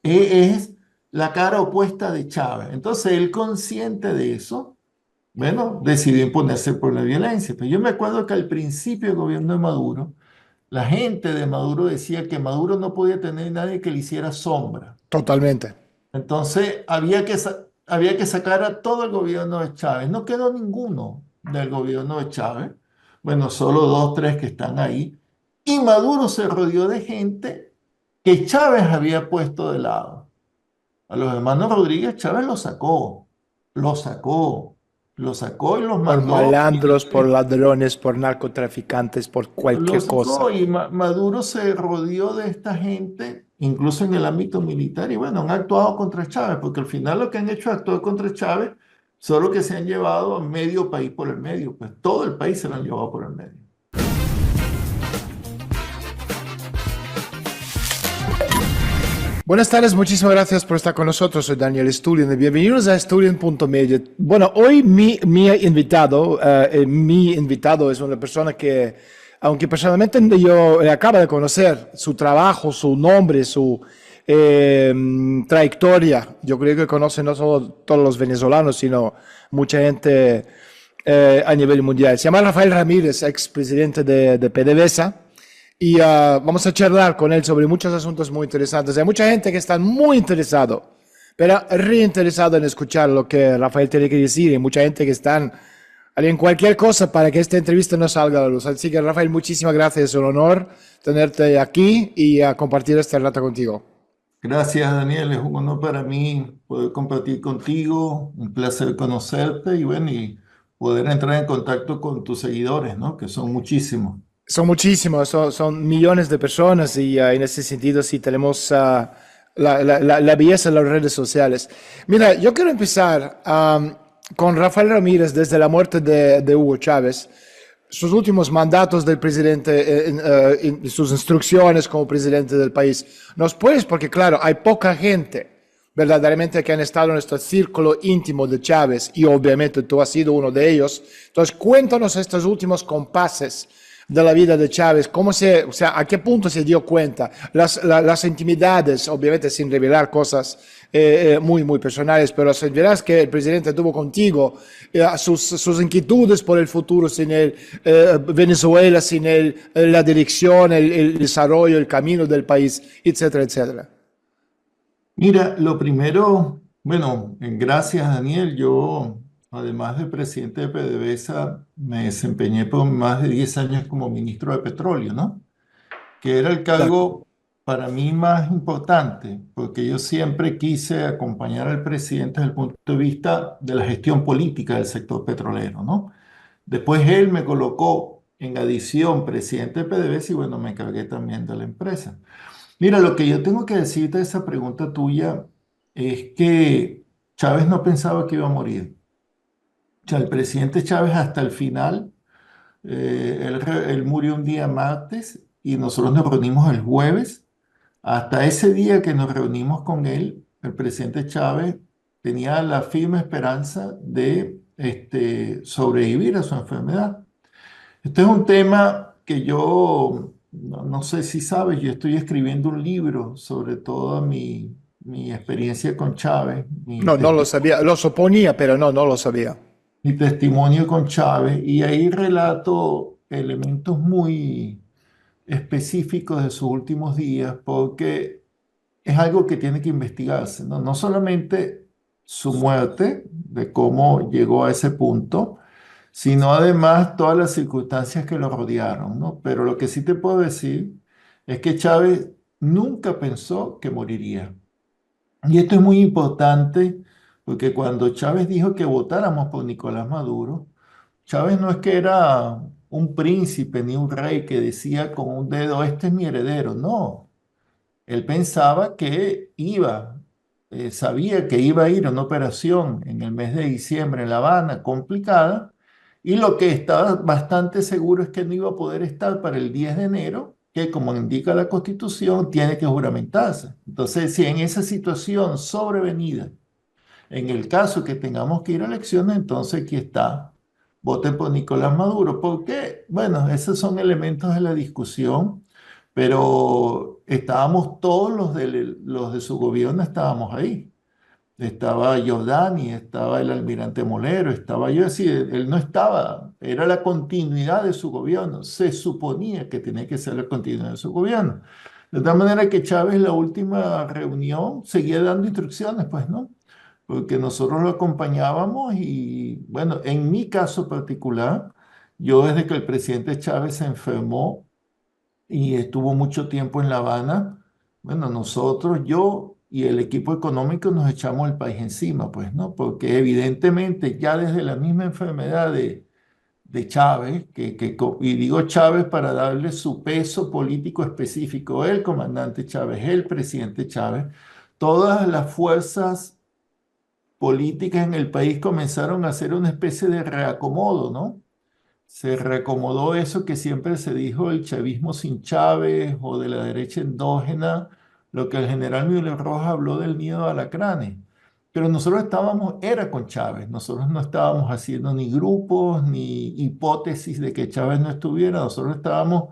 Es la cara opuesta de Chávez. Entonces, él consciente de eso, bueno, decidió imponerse por la violencia. Pero yo me acuerdo que al principio del gobierno de Maduro, la gente de Maduro decía que Maduro no podía tener nadie que le hiciera sombra. Totalmente. Entonces, había que sacar a todo el gobierno de Chávez. No quedó ninguno del gobierno de Chávez. Bueno, solo dos, tres que están ahí. Y Maduro se rodeó de gente que Chávez había puesto de lado. A los hermanos Rodríguez Chávez los sacó, los sacó y los Por mandó. malandros, por ladrones, por narcotraficantes, por Lo cualquier sacó cosa. y Maduro se rodeó de esta gente, incluso en el ámbito militar, y bueno, han actuado contra Chávez, porque al final lo que han hecho es actuar contra Chávez, solo que se han llevado a medio país por el medio, pues todo el país se lo han llevado por el medio. Buenas tardes, muchísimas gracias por estar con nosotros. Soy Daniel Stulin y bienvenidos a Stulin.media. Bueno, hoy mi invitado es una persona que, aunque personalmente yo le acabo de conocer, su trabajo, su nombre, su trayectoria, yo creo que conoce no solo todos los venezolanos, sino mucha gente a nivel mundial. Se llama Rafael Ramírez, expresidente de PDVSA. Y vamos a charlar con él sobre muchos asuntos muy interesantes. Hay mucha gente que está muy interesado, pero reinteresado en escuchar lo que Rafael tiene que decir. Y mucha gente que está en cualquier cosa para que esta entrevista no salga a la luz. Así que Rafael, muchísimas gracias. Es un honor tenerte aquí y compartir este rato contigo. Gracias, Daniel, es un honor para mí poder compartir contigo, un placer conocerte y bueno, y poder entrar en contacto con tus seguidores, ¿no? Que son muchísimos. Son muchísimos, son millones de personas y en ese sentido sí tenemos la belleza de las redes sociales. Mira, yo quiero empezar con Rafael Ramírez desde la muerte de Hugo Chávez, sus últimos mandatos del presidente, sus instrucciones como presidente del país. ¿Nos puedes? Porque claro, hay poca gente verdaderamente que han estado en este círculo íntimo de Chávez y obviamente tú has sido uno de ellos. Entonces, cuéntanos estos últimos compases de la vida de Chávez, o sea, a qué punto se dio cuenta, las intimidades, obviamente sin revelar cosas muy personales, pero si verás que el presidente tuvo contigo, sus inquietudes por el futuro sin Venezuela, sin la dirección, el desarrollo, el camino del país, etcétera, etcétera. Mira, lo primero, bueno, gracias Daniel, yo además de presidente de PDVSA me desempeñé por más de 10 años como ministro de Petróleo, ¿no? Que era el cargo para mí más importante, porque yo siempre quise acompañar al presidente desde el punto de vista de la gestión política del sector petrolero, ¿no? Después él me colocó en adición presidente de PDVSA y bueno, me encargué también de la empresa. Mira, lo que yo tengo que decirte de esa pregunta tuya es que Chávez no pensaba que iba a morir. O sea, el presidente Chávez hasta el final, él murió un día martes y nosotros nos reunimos el jueves. Hasta ese día que nos reunimos con él, el presidente Chávez tenía la firme esperanza de sobrevivir a su enfermedad. Este es un tema que yo no sé si sabes, yo estoy escribiendo un libro sobre toda mi experiencia con Chávez, No, no lo sabía, lo suponía, pero no, no lo sabía. mi testimonio con Chávez, y ahí relato elementos muy específicos de sus últimos días, porque es algo que tiene que investigarse, ¿no? No solamente su muerte, de cómo llegó a ese punto, sino además todas las circunstancias que lo rodearon, ¿no? Pero lo que sí te puedo decir es que Chávez nunca pensó que moriría. Y esto es muy importante porque cuando Chávez dijo que votáramos por Nicolás Maduro, Chávez no es que era un príncipe ni un rey que decía con un dedo, este es mi heredero, no. Él pensaba que sabía que iba a ir a una operación en el mes de diciembre en La Habana, complicada, y lo que estaba bastante seguro es que no iba a poder estar para el 10 de enero, que como indica la Constitución, tiene que juramentarse. Entonces, si en esa situación sobrevenida, en el caso que tengamos que ir a elecciones, entonces aquí está, voten por Nicolás Maduro. ¿Por qué? Bueno, esos son elementos de la discusión, pero estábamos todos los de su gobierno, estábamos ahí. Estaba Giordani, estaba el almirante Molero, estaba yo, así, él no estaba, era la continuidad de su gobierno, se suponía que tenía que ser la continuidad de su gobierno. De tal manera que Chávez en la última reunión seguía dando instrucciones, pues, ¿no? Porque nosotros lo acompañábamos y, bueno, en mi caso particular, yo desde que el presidente Chávez se enfermó, y estuvo mucho tiempo en La Habana. Bueno, nosotros, yo y el equipo económico nos echamos el país encima, pues, ¿no? Porque evidentemente ya desde la misma enfermedad de Chávez, y digo Chávez para darle su peso político específico, el comandante Chávez, el presidente Chávez, todas las fuerzas políticas en el país comenzaron a hacer una especie de reacomodo, ¿no? Se reacomodó eso que siempre se dijo, el chavismo sin Chávez o de la derecha endógena, lo que el general Miguel Rojas habló del nido de alacranes. Pero nosotros estábamos, era con Chávez, nosotros no estábamos haciendo ni grupos ni hipótesis de que Chávez no estuviera, nosotros estábamos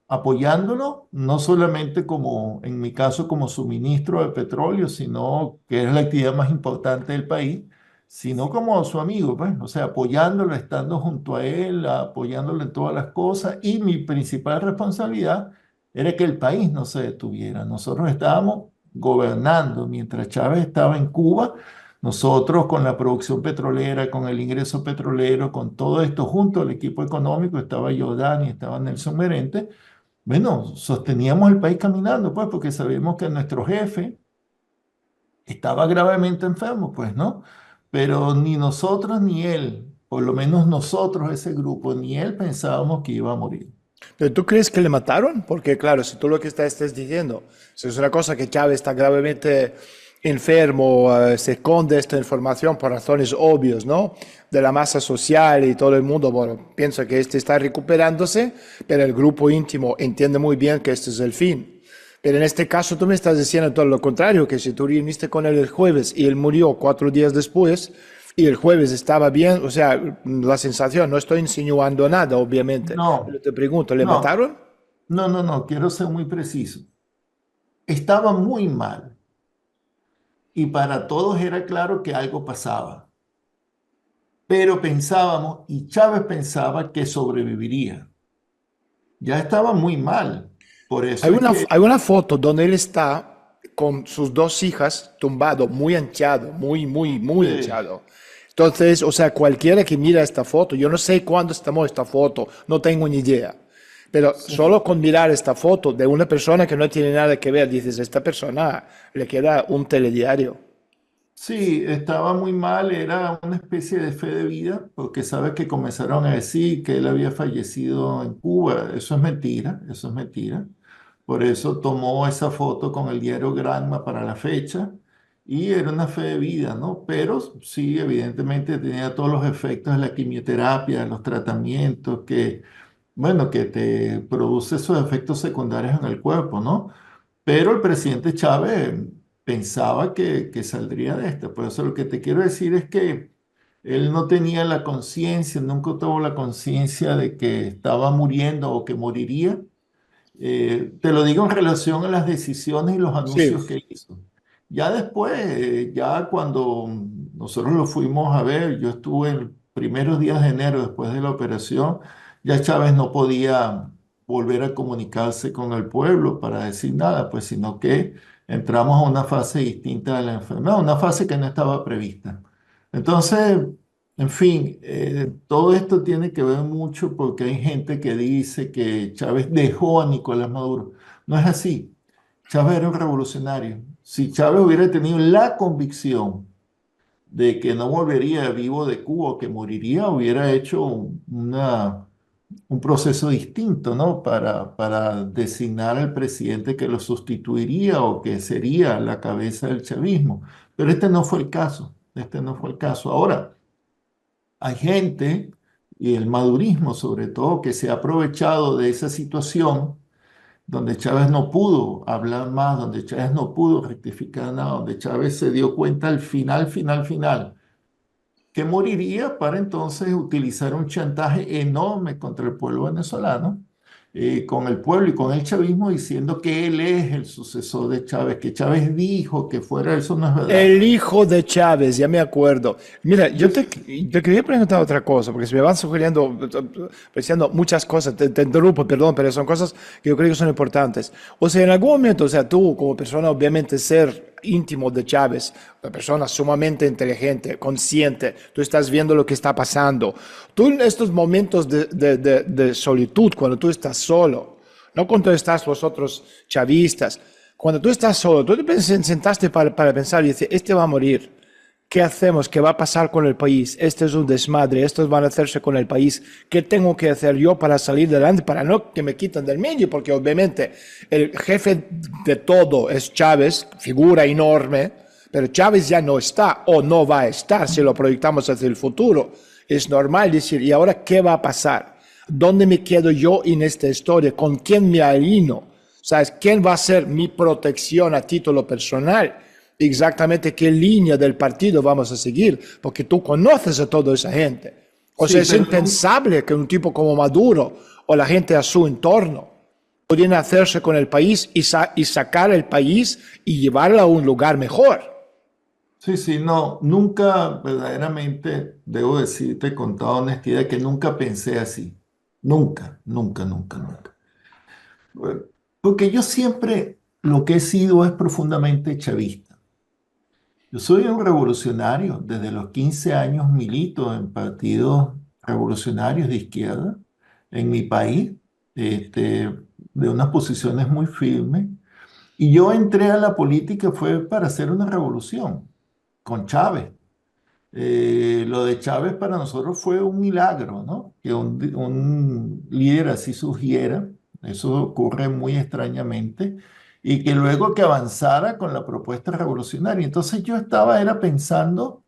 apoyándolo, no solamente como, en mi caso, como suministro de petróleo, sino que es la actividad más importante del país, sino como su amigo, pues, o sea, apoyándolo, estando junto a él, apoyándolo en todas las cosas, y mi principal responsabilidad era que el país no se detuviera. Nosotros estábamos gobernando mientras Chávez estaba en Cuba. Nosotros con la producción petrolera, con el ingreso petrolero, con todo esto junto al equipo económico, estaba Giordani, estaba Nelson Merente, bueno, sosteníamos el país caminando, pues, porque sabíamos que nuestro jefe estaba gravemente enfermo, pues, ¿no? Pero ni nosotros ni él, por lo menos nosotros, ese grupo, ni él pensábamos que iba a morir. ¿Pero tú crees que le mataron? Porque claro, si tú lo que estás diciendo, si es una cosa que Chávez está gravemente enfermo, se esconde esta información por razones obvias, ¿no? De la masa social y todo el mundo, bueno, piensa que este está recuperándose, pero el grupo íntimo entiende muy bien que este es el fin. Pero en este caso tú me estás diciendo todo lo contrario, que si tú reuniste con él el jueves y él murió 4 días después, y el jueves estaba bien, o sea, la sensación, no estoy insinuando nada, obviamente, pero No, te pregunto, ¿le no, mataron? no, quiero ser muy preciso. Estaba muy mal y para todos era claro que algo pasaba, pero pensábamos, y Chávez pensaba que sobreviviría. Ya estaba muy mal. Por eso es que Hay una foto donde él está con sus dos hijas tumbado, muy hinchado, muy eh, hinchado. Entonces, o sea, cualquiera que mira esta foto, yo no sé cuándo se tomó esta foto, no tengo ni idea. Pero sí. solo con mirar esta foto de una persona que no tiene nada que ver, dices, esta persona le queda un telediario. Sí, estaba muy mal, era una especie de fe de vida, porque sabes que comenzaron a decir que él había fallecido en Cuba. Eso es mentira, eso es mentira. Por eso tomó esa foto con el diario Granma para la fecha y era una fe de vida, ¿no? Pero sí, evidentemente tenía todos los efectos de la quimioterapia, de los tratamientos que, bueno, que te produce esos efectos secundarios en el cuerpo, ¿no? Pero el presidente Chávez pensaba que saldría de esta. Por eso lo que te quiero decir es que él no tenía la conciencia, nunca tuvo la conciencia de que estaba muriendo o que moriría. Te lo digo en relación a las decisiones y los Sí. anuncios que hizo. Ya después, ya cuando nosotros lo fuimos a ver, yo estuve en primeros días de enero después de la operación, ya Chávez no podía volver a comunicarse con el pueblo para decir nada, pues sino que entramos a una fase distinta de la enfermedad, una fase que no estaba prevista. Entonces, en fin, todo esto tiene que ver mucho porque hay gente que dice que Chávez dejó a Nicolás Maduro. No es así. Chávez era un revolucionario. Si Chávez hubiera tenido la convicción de que no volvería vivo de Cuba o que moriría, hubiera hecho un proceso distinto, ¿no? Para designar al presidente que lo sustituiría o que sería la cabeza del chavismo. Pero este no fue el caso. Este no fue el caso. Ahora, hay gente, y el madurismo sobre todo, que se ha aprovechado de esa situación donde Chávez no pudo hablar más, donde Chávez no pudo rectificar nada, donde Chávez se dio cuenta al final, que moriría para entonces utilizar un chantaje enorme contra el pueblo venezolano, con el pueblo y con el chavismo diciendo que él es el sucesor de Chávez, que Chávez dijo que fuera, eso no es verdad. El hijo de Chávez, ya me acuerdo. Mira, Yo, te quería preguntar otra cosa, porque se me van sugiriendo, apreciando muchas cosas. Te interrumpo, perdón, pero son cosas que yo creo que son importantes. O sea, en algún momento, o sea, tú como persona, obviamente ser íntimo de Chávez, una persona sumamente inteligente, consciente, tú estás viendo lo que está pasando. Tú en estos momentos de solitud, cuando tú estás solo, no cuando estás los otros chavistas, cuando tú estás solo, tú te sentaste para pensar y dices, este va a morir. ¿Qué hacemos? ¿Qué va a pasar con el país? Este es un desmadre, estos van a hacerse con el país. ¿Qué tengo que hacer yo para salir adelante? Para no que me quiten del medio, porque obviamente el jefe de todo es Chávez, figura enorme, pero Chávez ya no está o no va a estar si lo proyectamos hacia el futuro. Es normal decir, ¿y ahora qué va a pasar? ¿Dónde me quedo yo en esta historia? ¿Con quién me alineo? ¿Sabes? ¿Quién va a ser mi protección a título personal? Exactamente qué línea del partido vamos a seguir, porque tú conoces a toda esa gente. O sea, sí, es pero impensable que un tipo como Maduro o la gente a su entorno pudieran hacerse con el país y sacar el país y llevarlo a un lugar mejor. sí, sí, no, nunca verdaderamente, debo decirte con toda honestidad que nunca pensé así. Nunca, nunca, nunca, nunca. Bueno, porque yo siempre lo que he sido es profundamente chavista. Yo soy un revolucionario, desde los 15 años milito en partidos revolucionarios de izquierda en mi país, de unas posiciones muy firmes. Y yo entré a la política fue para hacer una revolución con Chávez. Lo de Chávez para nosotros fue un milagro, ¿no? Que un líder así surgiera, eso ocurre muy extrañamente, y que luego que avanzara con la propuesta revolucionaria. Entonces yo estaba, era pensando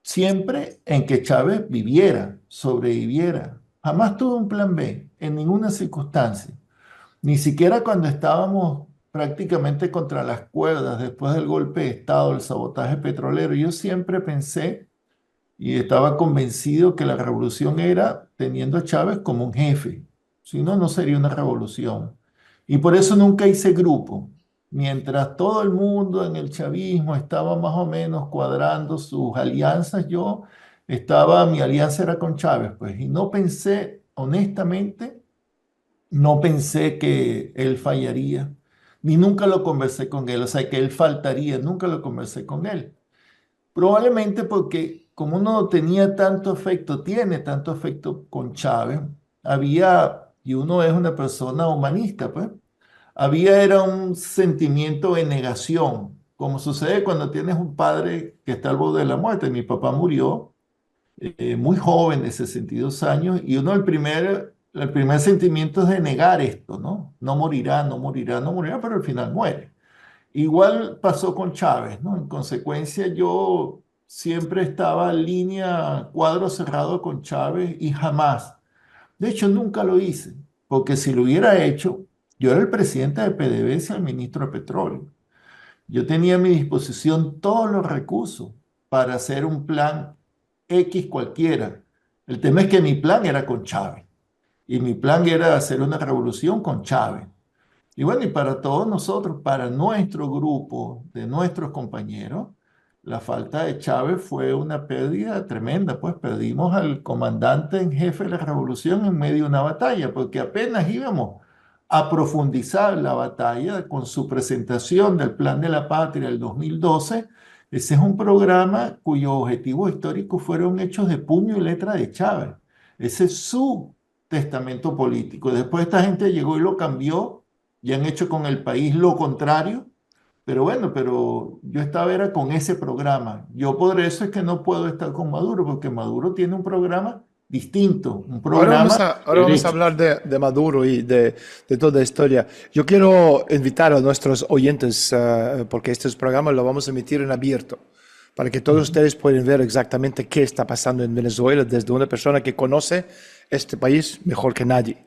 siempre en que Chávez viviera, sobreviviera. Jamás tuve un plan B, en ninguna circunstancia. Ni siquiera cuando estábamos prácticamente contra las cuerdas después del golpe de Estado, el sabotaje petrolero. Yo siempre pensé y estaba convencido que la revolución era teniendo a Chávez como un jefe. Si no, no sería una revolución. Y por eso nunca hice grupo. Mientras todo el mundo en el chavismo estaba más o menos cuadrando sus alianzas, mi alianza era con Chávez, pues, y no pensé, honestamente, no pensé que él fallaría, ni nunca lo conversé con él, o sea, que él faltaría, nunca lo conversé con él. Probablemente porque como uno tenía tanto afecto, tiene tanto afecto con Chávez, y uno es una persona humanista, pues, era un sentimiento de negación, como sucede cuando tienes un padre que está al borde de la muerte. Mi papá murió muy joven, de 62 años, y el primer sentimiento es de negar esto, ¿no? No morirá, no morirá, no morirá, pero al final muere. Igual pasó con Chávez, ¿no? En consecuencia, yo siempre estaba en línea, cuadro cerrado con Chávez y jamás, de hecho, nunca lo hice, porque si lo hubiera hecho, yo era el presidente de PDVSA, el ministro de Petróleo. Yo tenía a mi disposición todos los recursos para hacer un plan X cualquiera. El tema es que mi plan era con Chávez y mi plan era hacer una revolución con Chávez. Y bueno, y para todos nosotros, para nuestro grupo de nuestros compañeros, la falta de Chávez fue una pérdida tremenda, pues perdimos al comandante en jefe de la revolución en medio de una batalla, porque apenas íbamos a profundizar la batalla con su presentación del Plan de la Patria del 2012. Ese es un programa cuyos objetivos históricos fueron hechos de puño y letra de Chávez. Ese es su testamento político. Después esta gente llegó y lo cambió y han hecho con el país lo contrario. Pero bueno, pero yo estaba era con ese programa. Yo por eso es que no puedo estar con Maduro, porque Maduro tiene un programa distinto, un programa Ahora vamos a derecho. hablar de Maduro y de toda la historia. Yo quiero invitar a nuestros oyentes, porque este programa lo vamos a emitir en abierto, para que todos Ujú. ustedes puedan ver exactamente qué está pasando en Venezuela desde una persona que conoce este país mejor que nadie.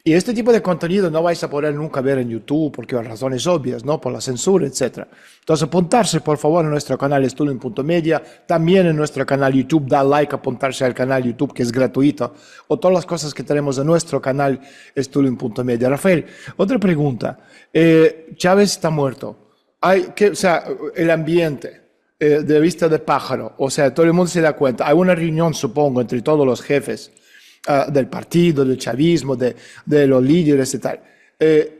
Y este tipo de contenido no vais a poder nunca ver en YouTube porque por razones obvias, ¿no? Por la censura, etcétera. Entonces, apuntarse por favor en nuestro canal Estudien.media, también en nuestro canal YouTube, da like, apuntarse al canal YouTube que es gratuito, o todas las cosas que tenemos en nuestro canal Estudien.media. Rafael, otra pregunta. Chávez está muerto. O sea, el ambiente de vista de pájaro, o sea, todo el mundo se da cuenta. Hay una reunión, supongo, entre todos los jefes del partido, del chavismo, de los líderes y tal.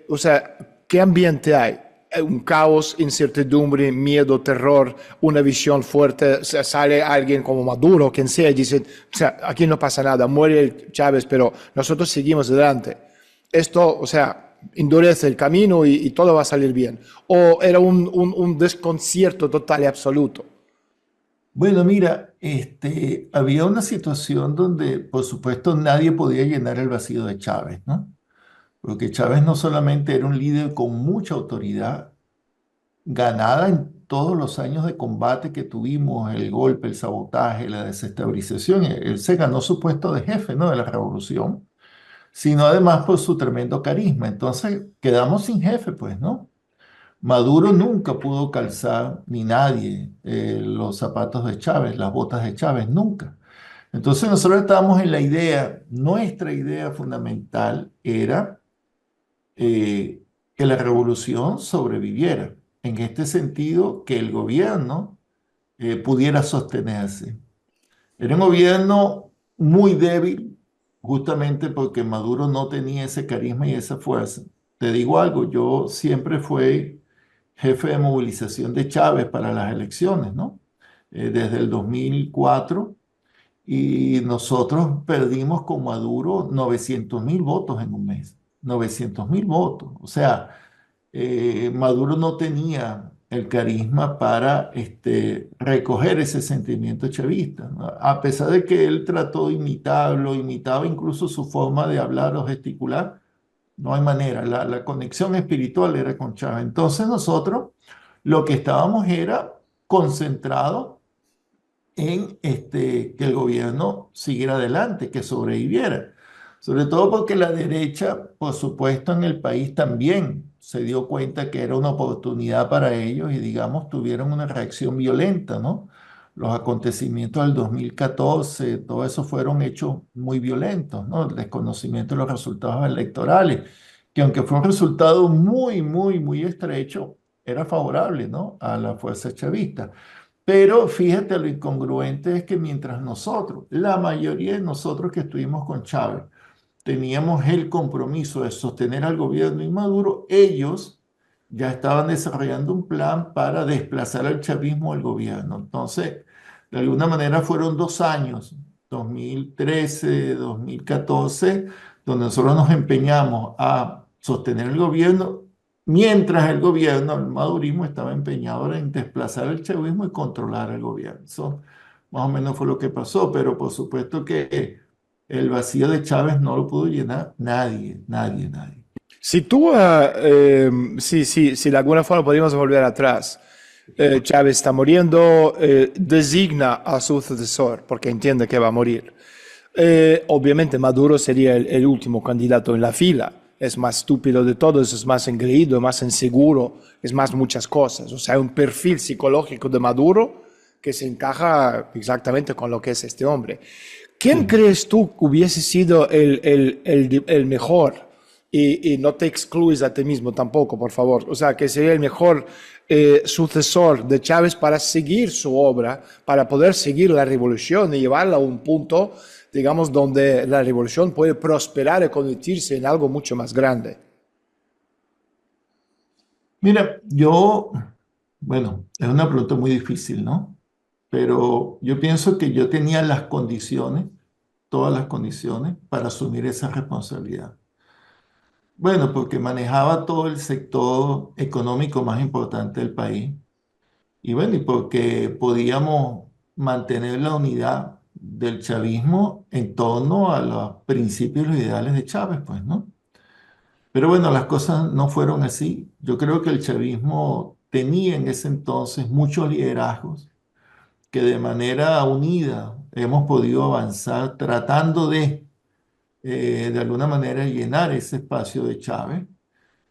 O sea, ¿qué ambiente hay? Un caos, incertidumbre, miedo, terror, una visión fuerte. O sea, sale alguien como Maduro, quien sea, y dice, o sea, aquí no pasa nada, muere el Chávez, pero nosotros seguimos adelante. Esto, o sea, endurece el camino y todo va a salir bien. O era un desconcierto total y absoluto. Bueno, mira, había una situación donde, por supuesto, nadie podía llenar el vacío de Chávez, ¿no? Porque Chávez no solamente era un líder con mucha autoridad, ganada en todos los años de combate que tuvimos, el golpe, el sabotaje, la desestabilización, él se ganó su puesto de jefe, ¿no? De la revolución, sino además por su tremendo carisma. Entonces, quedamos sin jefe, pues, ¿no? Maduro nunca pudo calzar, ni nadie, los zapatos de Chávez, las botas de Chávez, nunca. Entonces nosotros estábamos en la idea, nuestra idea fundamental era que la revolución sobreviviera. En este sentido, que el gobierno pudiera sostenerse. Era un gobierno muy débil, justamente porque Maduro no tenía ese carisma y esa fuerza. Te digo algo, yo siempre fui jefe de movilización de Chávez para las elecciones, ¿no? Desde el 2004 y nosotros perdimos con Maduro 900.000 votos en un mes. 900.000 votos. O sea, Maduro no tenía el carisma para recoger ese sentimiento chavista, ¿no? A pesar de que él trató de imitarlo, imitaba incluso su forma de hablar o gesticular, no hay manera, la conexión espiritual era con Chávez. Entonces nosotros lo que estábamos era concentrados en que el gobierno siguiera adelante, que sobreviviera. Sobre todo porque la derecha, por supuesto, en el país también se dio cuenta que era una oportunidad para ellos y, digamos, tuvieron una reacción violenta, ¿no? Los acontecimientos del 2014, todo eso fueron hechos muy violentos, ¿no? El desconocimiento de los resultados electorales, que aunque fue un resultado muy, muy, muy estrecho, era favorable, ¿no? A la fuerza chavista. Pero fíjate, lo incongruente es que mientras nosotros, la mayoría de nosotros que estuvimos con Chávez, teníamos el compromiso de sostener al gobierno inmaduro, ellos ya estaban desarrollando un plan para desplazar al chavismo del gobierno. Entonces, de alguna manera fueron 2 años, 2013, 2014, donde nosotros nos empeñamos a sostener el gobierno, mientras el gobierno, el madurismo, estaba empeñado en desplazar el chavismo y controlar el gobierno. Eso más o menos fue lo que pasó, pero por supuesto que el vacío de Chávez no lo pudo llenar nadie, nadie, nadie. Si tú, si de alguna forma podríamos volver atrás, Chávez está muriendo, designa a su sucesor porque entiende que va a morir. Obviamente Maduro sería el último candidato en la fila. Es más estúpido de todos, es más engreído, es más inseguro, es más muchas cosas. O sea, hay un perfil psicológico de Maduro que se encaja exactamente con lo que es este hombre. ¿Quién Sí. crees tú que hubiese sido el mejor? Y no te excluyes a ti mismo tampoco, por favor. O sea, que sería el mejor sucesor de Chávez para seguir su obra, para poder seguir la revolución y llevarla a un punto, digamos, donde la revolución puede prosperar y convertirse en algo mucho más grande. Mira, bueno, es una pregunta muy difícil, ¿no? Pero yo pienso que yo tenía las condiciones, todas las condiciones para asumir esa responsabilidad. Bueno, porque manejaba todo el sector económico más importante del país. Y bueno, y porque podíamos mantener la unidad del chavismo en torno a los principios y los ideales de Chávez, pues, ¿no? Pero bueno, las cosas no fueron así. Yo creo que el chavismo tenía en ese entonces muchos liderazgos que de manera unida hemos podido avanzar tratando de de alguna manera llenar ese espacio de Chávez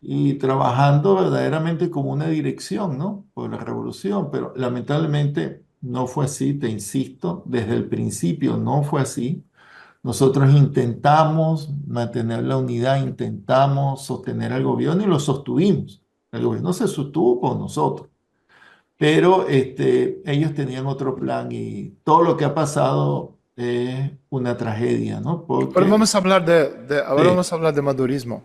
y trabajando verdaderamente como una dirección, ¿no? Por la revolución, pero lamentablemente no fue así, te insisto, desde el principio no fue así. Nosotros intentamos mantener la unidad, intentamos sostener al gobierno y lo sostuvimos. El gobierno se sostuvo con nosotros, pero ellos tenían otro plan y todo lo que ha pasado es una tragedia, ¿no? Ahora Porque vamos a hablar ahora sí, vamos a hablar de madurismo.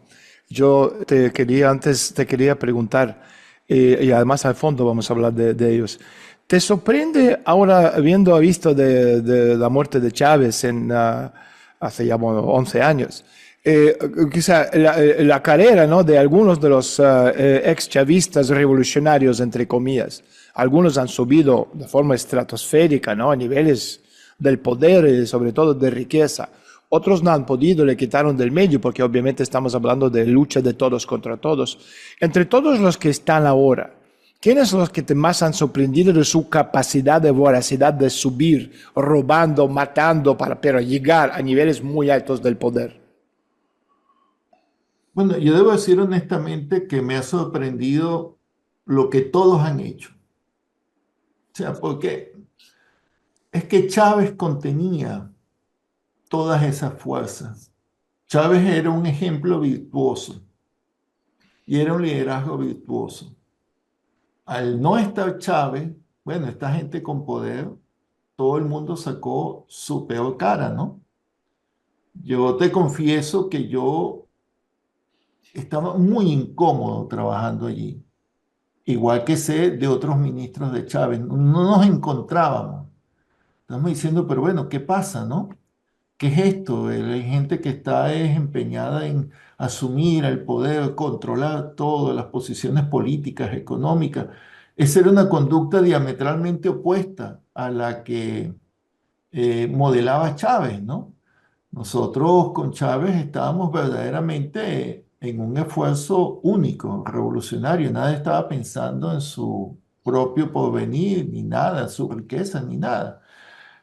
Yo te quería preguntar, y además al fondo vamos a hablar de ellos. ¿Te sorprende ahora, habiendo visto de la muerte de Chávez hace ya bueno, 11 años, quizá la carrera, ¿no?, de algunos de los ex chavistas revolucionarios, entre comillas? Algunos han subido de forma estratosférica, ¿no?, a niveles del poder y sobre todo de riqueza. Otros no han podido, le quitaron del medio, porque obviamente estamos hablando de lucha de todos contra todos. Entre todos los que están ahora, ¿quiénes son los que te más han sorprendido de su capacidad de voracidad de subir, robando, matando, pero llegar a niveles muy altos del poder? bueno, yo debo decir honestamente que me ha sorprendido lo que todos han hecho. O sea, porque es que Chávez contenía todas esas fuerzas. Chávez era un ejemplo virtuoso y era un liderazgo virtuoso. Al no estar Chávez, bueno, esta gente con poder, todo el mundo sacó su peor cara, ¿no? Yo te confieso que yo estaba muy incómodo trabajando allí, igual que sé de otros ministros de Chávez. No nos encontrábamos. Estamos diciendo, pero bueno, ¿qué pasa, no? ¿Qué es esto? Hay gente que está empeñada en asumir el poder, controlar todas las posiciones políticas, económicas. Esa era una conducta diametralmente opuesta a la que modelaba Chávez, ¿no? Nosotros con Chávez estábamos verdaderamente en un esfuerzo único, revolucionario. Nadie estaba pensando en su propio porvenir, ni nada, su riqueza, ni nada.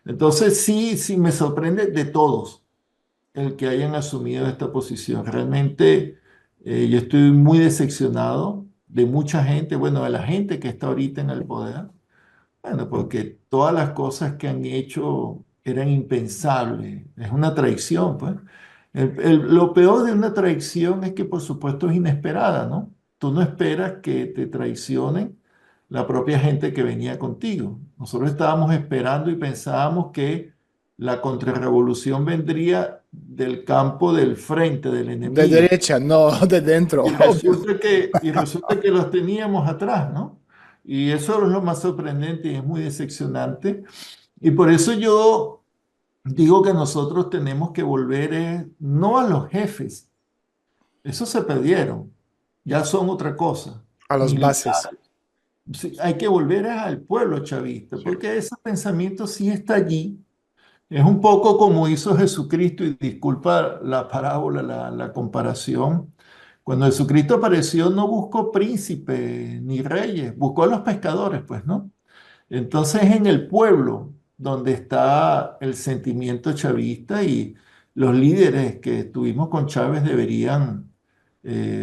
Entonces sí, sí me sorprende de todos el que hayan asumido esta posición. Realmente yo estoy muy decepcionado de mucha gente, bueno, de la gente que está ahorita en el poder, bueno, porque todas las cosas que han hecho eran impensables. Es una traición, pues. Lo peor de una traición es que, por supuesto, es inesperada, ¿no? Tú no esperas que te traicionen la propia gente que venía contigo. Nosotros estábamos esperando y pensábamos que la contrarrevolución vendría del campo del frente del De enemigo. derecha, no de dentro, obvio. Y resulta que los teníamos atrás, ¿no? Y eso es lo más sorprendente y es muy decepcionante. Y por eso yo digo que nosotros tenemos que volver, no a los jefes, esos se perdieron, ya son otra cosa, A las bases. militares. Sí, hay que volver al pueblo chavista, porque ese pensamiento sí está allí. Es un poco como hizo Jesucristo, y disculpa la parábola, la comparación. Cuando Jesucristo apareció, no buscó príncipes ni reyes, buscó a los pescadores, pues, ¿no? Entonces, en el pueblo donde está el sentimiento chavista y los líderes que estuvimos con Chávez deberían,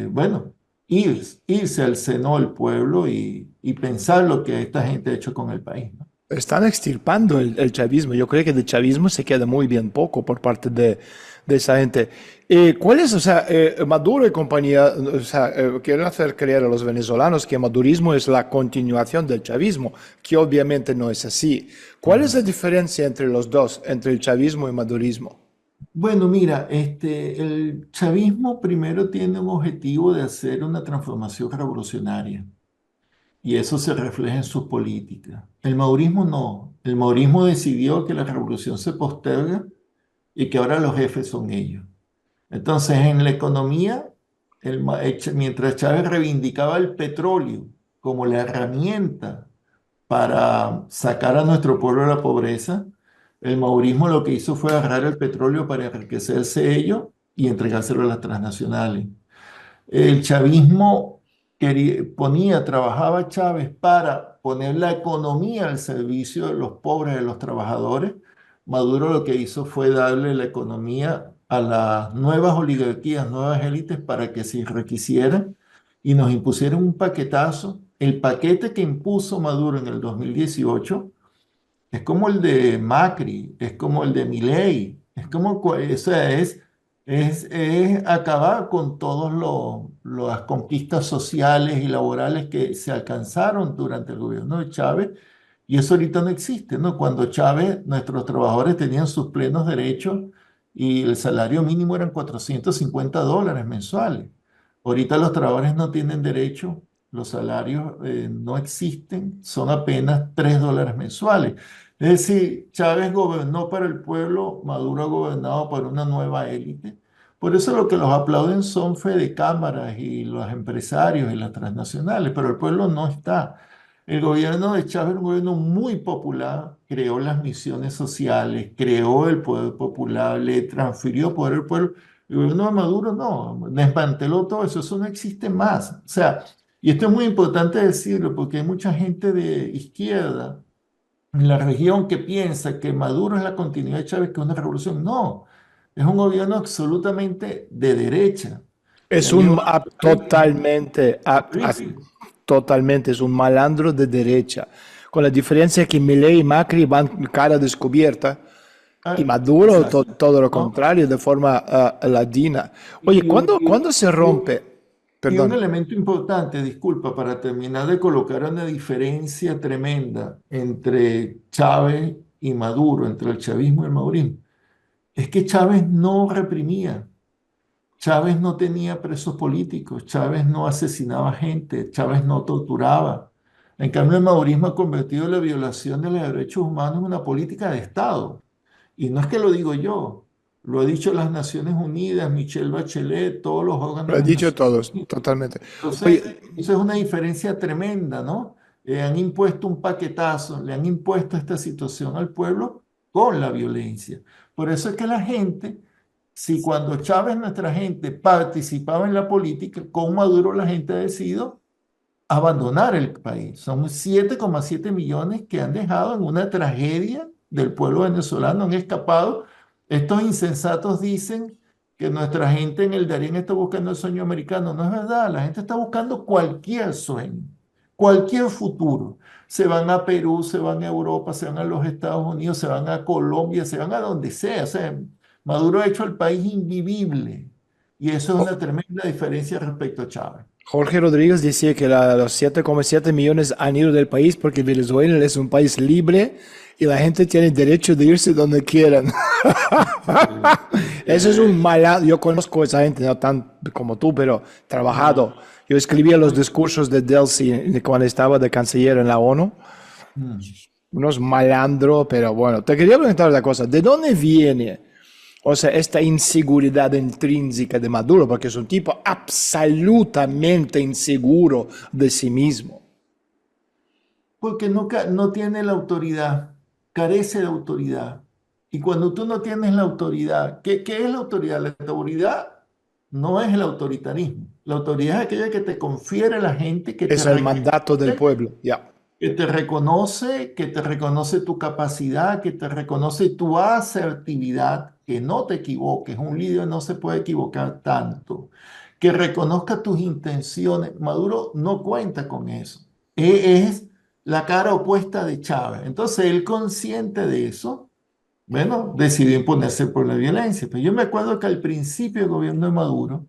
bueno, irse al seno del pueblo y pensar lo que esta gente ha hecho con el país, ¿no? Están extirpando el chavismo. Yo creo que del chavismo se queda muy bien poco por parte de esa gente. ¿Cuál es, o sea, Maduro y compañía, o sea, quieren hacer creer a los venezolanos que madurismo es la continuación del chavismo, que obviamente no es así. ¿Cuál es la diferencia entre los dos, entre el chavismo y madurismo? Bueno, mira, el chavismo primero tiene un objetivo de hacer una transformación revolucionaria y eso se refleja en sus políticas. El madurismo no. El madurismo decidió que la revolución se posterga y que ahora los jefes son ellos. Entonces, en la economía, mientras Chávez reivindicaba el petróleo como la herramienta para sacar a nuestro pueblo de la pobreza, el maurismo lo que hizo fue agarrar el petróleo para enriquecerse ellos y entregárselo a las transnacionales. El chavismo trabajaba Chávez para poner la economía al servicio de los pobres, de los trabajadores. Maduro lo que hizo fue darle la economía a las nuevas oligarquías, nuevas élites para que se enriquecieran y nos impusieron un paquetazo. El paquete que impuso Maduro en el 2018 es como el de Macri, es como el de Milei, es como, o sea, es acabar con todas las conquistas sociales y laborales que se alcanzaron durante el gobierno de Chávez, y eso ahorita no existe, ¿no? Cuando Chávez, nuestros trabajadores tenían sus plenos derechos y el salario mínimo eran $450 mensuales. Ahorita los trabajadores no tienen derecho, los salarios no existen, son apenas $3 mensuales. Es decir, Chávez gobernó para el pueblo, Maduro ha gobernado para una nueva élite. Por eso lo que los aplauden son Fede Cámaras y los empresarios y las transnacionales, pero el pueblo no está. El gobierno de Chávez era un gobierno muy popular, creó las misiones sociales, creó el poder popular, le transfirió poder al pueblo. El gobierno de Maduro no, desmanteló todo eso, eso no existe más. O sea, y esto es muy importante decirlo porque hay mucha gente de izquierda en la región que piensa que Maduro es la continuidad de Chávez, que es una revolución. No, es un gobierno absolutamente de derecha, que Es ha un llevado al país totalmente, horrible. totalmente, es un malandro de derecha, con la diferencia que Milei y Macri van cara descubierta y Ah, Maduro exacto, todo lo ¿no? contrario, de forma ladina. Oye, Y, un ¿cuándo se y un- rompe? y un Perdón, elemento importante, disculpa, para terminar de colocar una diferencia tremenda entre Chávez y Maduro, entre el chavismo y el madurismo, es que Chávez no reprimía. Chávez no tenía presos políticos, Chávez no asesinaba gente, Chávez no torturaba. En cambio, el madurismo ha convertido la violación de los derechos humanos en una política de Estado. Y no es que lo digo yo, lo ha dicho las Naciones Unidas, Michelle Bachelet, todos los órganos lo de he las dicho Naciones todos, Unidas. totalmente. Entonces, Oye, eso es una diferencia tremenda, ¿no? Han impuesto un paquetazo, le han impuesto esta situación al pueblo con la violencia. Por eso es que la gente, si cuando Chávez, nuestra gente, participaba en la política, con Maduro la gente ha decidido abandonar el país. Son 7,7 millones que han dejado en una tragedia del pueblo venezolano, han escapado. Estos insensatos dicen que nuestra gente en el Darién está buscando el sueño americano. No es verdad, la gente está buscando cualquier sueño, cualquier futuro. Se van a Perú, se van a Europa, se van a los Estados Unidos, se van a Colombia, se van a donde sea. O sea, Maduro ha hecho el país invivible y eso es una tremenda diferencia respecto a Chávez. Jorge Rodríguez decía que los 7,7 millones han ido del país porque Venezuela es un país libre y la gente tiene derecho de irse donde quieran. Eso es un mala. Yo conozco a esa gente, no tan como tú, pero trabajado. No. Yo escribía los discursos de Delcy cuando estaba de canciller en la ONU. Mm. Unos malandro, pero bueno. Te quería preguntar una cosa. ¿De dónde viene, o sea, esta inseguridad intrínseca de Maduro? Porque es un tipo absolutamente inseguro de sí mismo. Porque no tiene la autoridad, carece de autoridad. Y cuando tú no tienes la autoridad, ¿qué es la autoridad? La autoridad no es el autoritarismo. La autoridad es aquella que te confiere la gente, Es el mandato del pueblo. Ya. que te reconoce tu capacidad, que te reconoce tu asertividad, que no te equivoques. Un líder no se puede equivocar tanto. Que reconozca tus intenciones. Maduro no cuenta con eso. Es la cara opuesta de Chávez. Entonces, él consciente de eso, bueno, decidió imponerse por la violencia. Pero yo me acuerdo que al principio del gobierno de Maduro,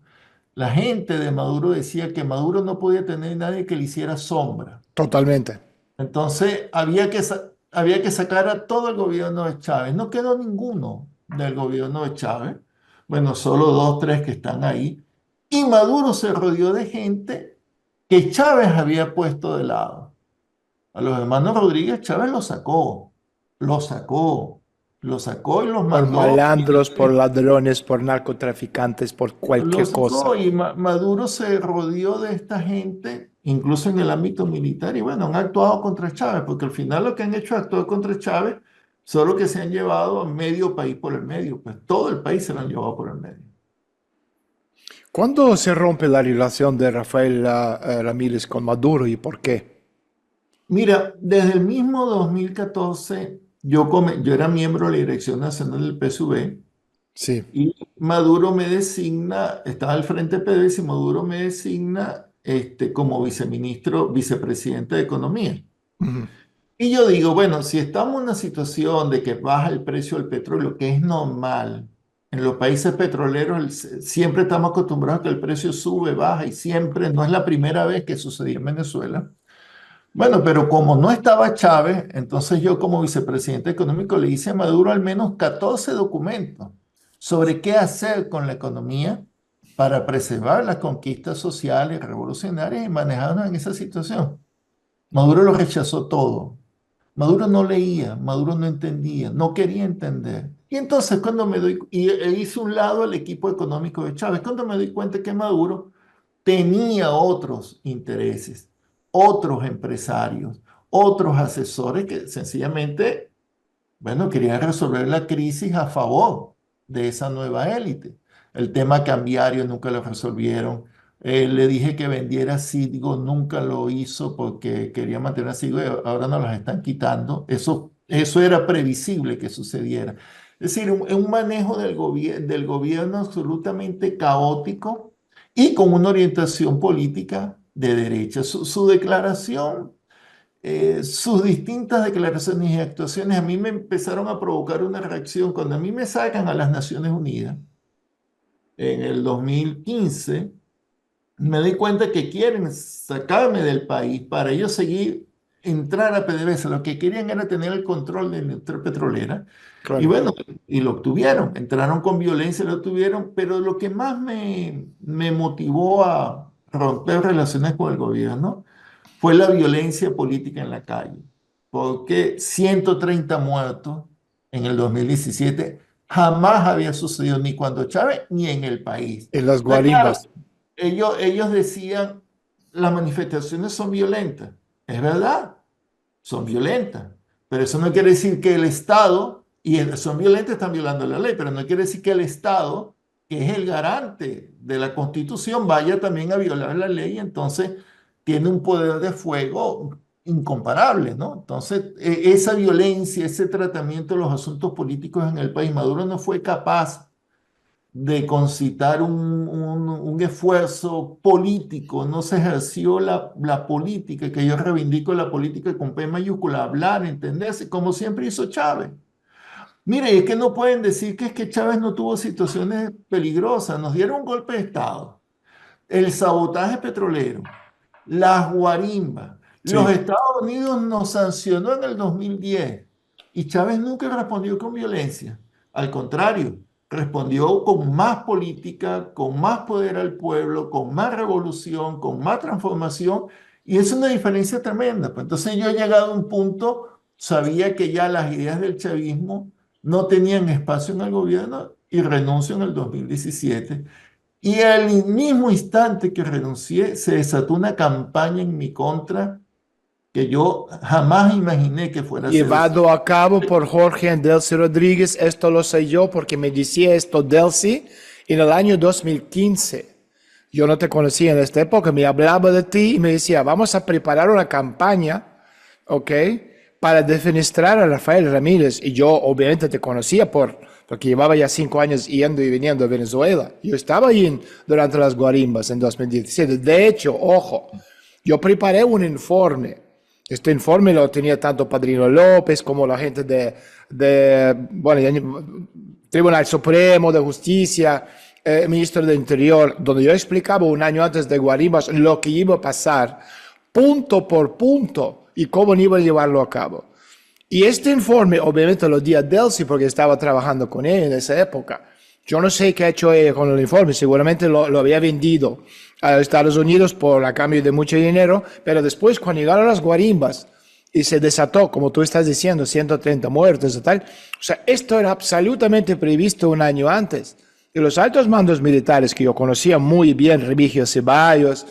la gente de Maduro decía que Maduro no podía tener nadie que le hiciera sombra. Totalmente. Entonces había que sacar a todo el gobierno de Chávez. No quedó ninguno del gobierno de Chávez. Bueno, solo dos, tres que están ahí. Y Maduro se rodeó de gente que Chávez había puesto de lado. A los hermanos Rodríguez Chávez los sacó, los sacó, los sacó y los Por mandó. malandros, por ladrones, por narcotraficantes, por Lo cualquier sacó cosa. y Maduro se rodeó de esta gente, incluso en el ámbito militar, y bueno, han actuado contra Chávez, porque al final lo que han hecho es actuar contra Chávez, solo que se han llevado a medio país por el medio, pues todo el país se lo han llevado por el medio. ¿Cuándo se rompe la relación de Rafael Ramírez con Maduro y por qué? Mira, desde el mismo 2014, yo era miembro de la Dirección Nacional del PSUV, Sí. Y Maduro me designa, estaba al frente de PDVSA y Maduro me designa como viceministro, vicepresidente de Economía. Ujú. Y yo digo, bueno, si estamos en una situación de que baja el precio del petróleo, que es normal, en los países petroleros siempre estamos acostumbrados a que el precio sube, baja y siempre, no es la primera vez que sucedió en Venezuela. Bueno, pero como no estaba Chávez, entonces yo como vicepresidente económico le hice a Maduro al menos 14 documentos sobre qué hacer con la economía para preservar las conquistas sociales, revolucionarias y manejarnos en esa situación. Maduro lo rechazó todo. Maduro no leía, Maduro no entendía, no quería entender. Y entonces cuando hice un lado al equipo económico de Chávez, cuando me doy cuenta que Maduro tenía otros intereses, otros empresarios, otros asesores que sencillamente, bueno, querían resolver la crisis a favor de esa nueva élite. El tema cambiario nunca lo resolvieron. Le dije que vendiera Citgo, nunca lo hizo porque quería mantener a Citgo y ahora nos las están quitando. Eso era previsible que sucediera. Es decir, un manejo del gobierno absolutamente caótico y con una orientación política de derecha. Su declaración, sus distintas declaraciones y actuaciones a mí me empezaron a provocar una reacción. Cuando a mí me sacan a las Naciones Unidas en el 2015, me doy cuenta que quieren sacarme del país para ellos seguir, entrar a PDVSA. Lo que querían era tener el control de la industria petrolera. Y Claro. bueno, y lo obtuvieron. Entraron con violencia, lo obtuvieron. Pero lo que más me motivó a romper relaciones con el gobierno fue la violencia política en la calle. Porque 130 muertos en el 2017 jamás había sucedido ni cuando Chávez ni en el país. En las Entonces, claro, guarimbas. ellos decían, las manifestaciones son violentas. Es verdad, son violentas. Pero eso no quiere decir que el Estado, son violentas, están violando la ley, pero no quiere decir que el Estado, que es el garante de la Constitución, vaya también a violar la ley y entonces tiene un poder de fuego incomparable, ¿no? Entonces, esa violencia, ese tratamiento de los asuntos políticos en el país, Maduro no fue capaz de concitar un esfuerzo político, no se ejerció la política, que yo reivindico la política con P mayúscula, hablar, entenderse, como siempre hizo Chávez. Mire, es que no pueden decir que es que Chávez no tuvo situaciones peligrosas, nos dieron un golpe de Estado, el sabotaje petrolero, las guarimbas. Los Sí. Estados Unidos nos sancionó en el 2010 y Chávez nunca respondió con violencia. Al contrario, respondió con más política, con más poder al pueblo, con más revolución, con más transformación. Y es una diferencia tremenda. Pues entonces yo he llegado a un punto, sabía que ya las ideas del chavismo no tenían espacio en el gobierno y renuncio en el 2017. Y al mismo instante que renuncié, se desató una campaña en mi contra que yo jamás imaginé que fuera a ser así. Llevado a cabo por Jorge Delcy Rodríguez, esto lo sé yo porque me decía esto Delcy en el año 2015. Yo no te conocía en esta época, me hablaba de ti y me decía, vamos a preparar una campaña, ¿ok? Para defenestrar a Rafael Ramírez. Y yo obviamente te conocía porque llevaba ya 5 años yendo y viniendo a Venezuela. Yo estaba ahí durante las guarimbas en 2017. De hecho, ojo, yo preparé un informe. Este informe lo tenía tanto Padrino López como la gente bueno, Tribunal Supremo de Justicia, Ministro del Interior, donde yo explicaba un año antes de Guarimbas lo que iba a pasar, punto por punto, y cómo iba a llevarlo a cabo. Y este informe, obviamente, lo di a Delcy porque estaba trabajando con ella en esa época. Yo no sé qué ha hecho ella con el informe, seguramente lo había vendido a Estados Unidos a cambio de mucho dinero, pero después cuando llegaron las guarimbas y se desató, como tú estás diciendo, 130 muertos y tal, o sea, esto era absolutamente previsto un año antes. Y los altos mandos militares que yo conocía muy bien, Remigio Ceballos,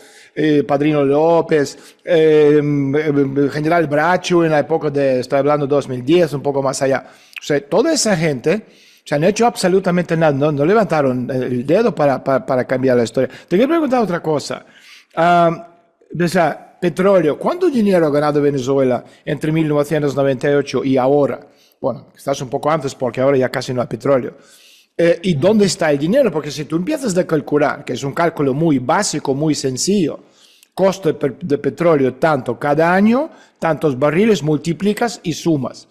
Padrino López, General Bracho en la época estoy hablando 2010, un poco más allá. O sea, toda esa gente se han hecho absolutamente nada, no levantaron el dedo para cambiar la historia. Te quiero preguntar otra cosa. O sea, petróleo, ¿cuánto dinero ha ganado Venezuela entre 1998 y ahora? Bueno, estás un poco antes porque ahora ya casi no hay petróleo. ¿Y dónde está el dinero? Porque si tú empiezas a calcular, que es un cálculo muy básico, muy sencillo, costo de petróleo tanto cada año, tantos barriles, multiplicas y sumas.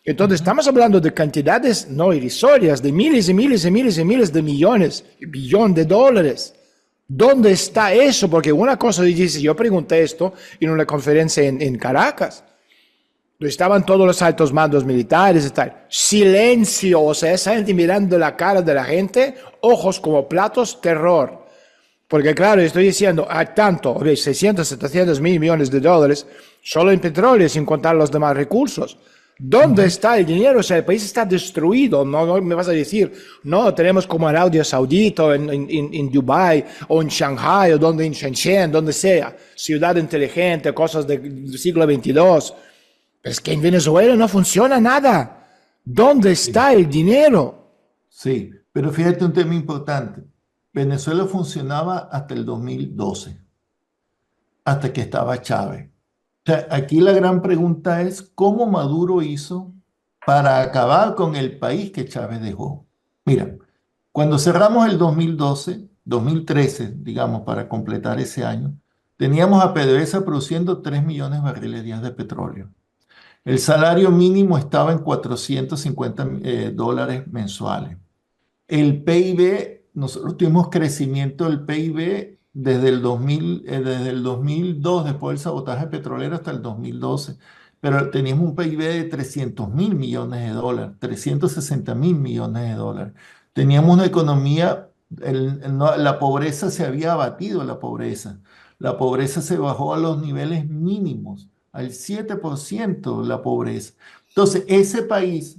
Entonces Ujú. estamos hablando de cantidades no irrisorias, de miles y miles y miles y miles de millones, billón de dólares. ¿Dónde está eso? Porque una cosa dice, yo pregunté esto en una conferencia en Caracas. Estaban todos los altos mandos militares y tal. Silencio, o sea, esa gente mirando la cara de la gente, ojos como platos, terror. Porque claro, estoy diciendo, hay tanto, 600, 700 mil millones de dólares solo en petróleo, sin contar los demás recursos. ¿Dónde Ujú. está el dinero? O sea, el país está destruido. No, no me vas a decir, no, tenemos como Arabia Saudita, en Dubái, o en Shanghai, o donde en Shenzhen, donde sea, ciudad inteligente, cosas del siglo XXII. Es que en Venezuela no funciona nada. ¿Dónde Sí, está el dinero? sí, pero fíjate un tema importante. Venezuela funcionaba hasta el 2012, hasta que estaba Chávez. O sea, aquí la gran pregunta es cómo Maduro hizo para acabar con el país que Chávez dejó. Mira, cuando cerramos el 2012, 2013, digamos, para completar ese año, teníamos a PDVSA produciendo 3 millones de barriles diarios de petróleo. El salario mínimo estaba en 450 dólares mensuales. El PIB, nosotros tuvimos crecimiento del PIB desde el 2002, después del sabotaje petrolero, hasta el 2012, pero teníamos un PIB de 300.000 millones de dólares, 360.000 millones de dólares. Teníamos una economía, la pobreza se había abatido, la pobreza se bajó a los niveles mínimos, al 7% la pobreza. Entonces, ese país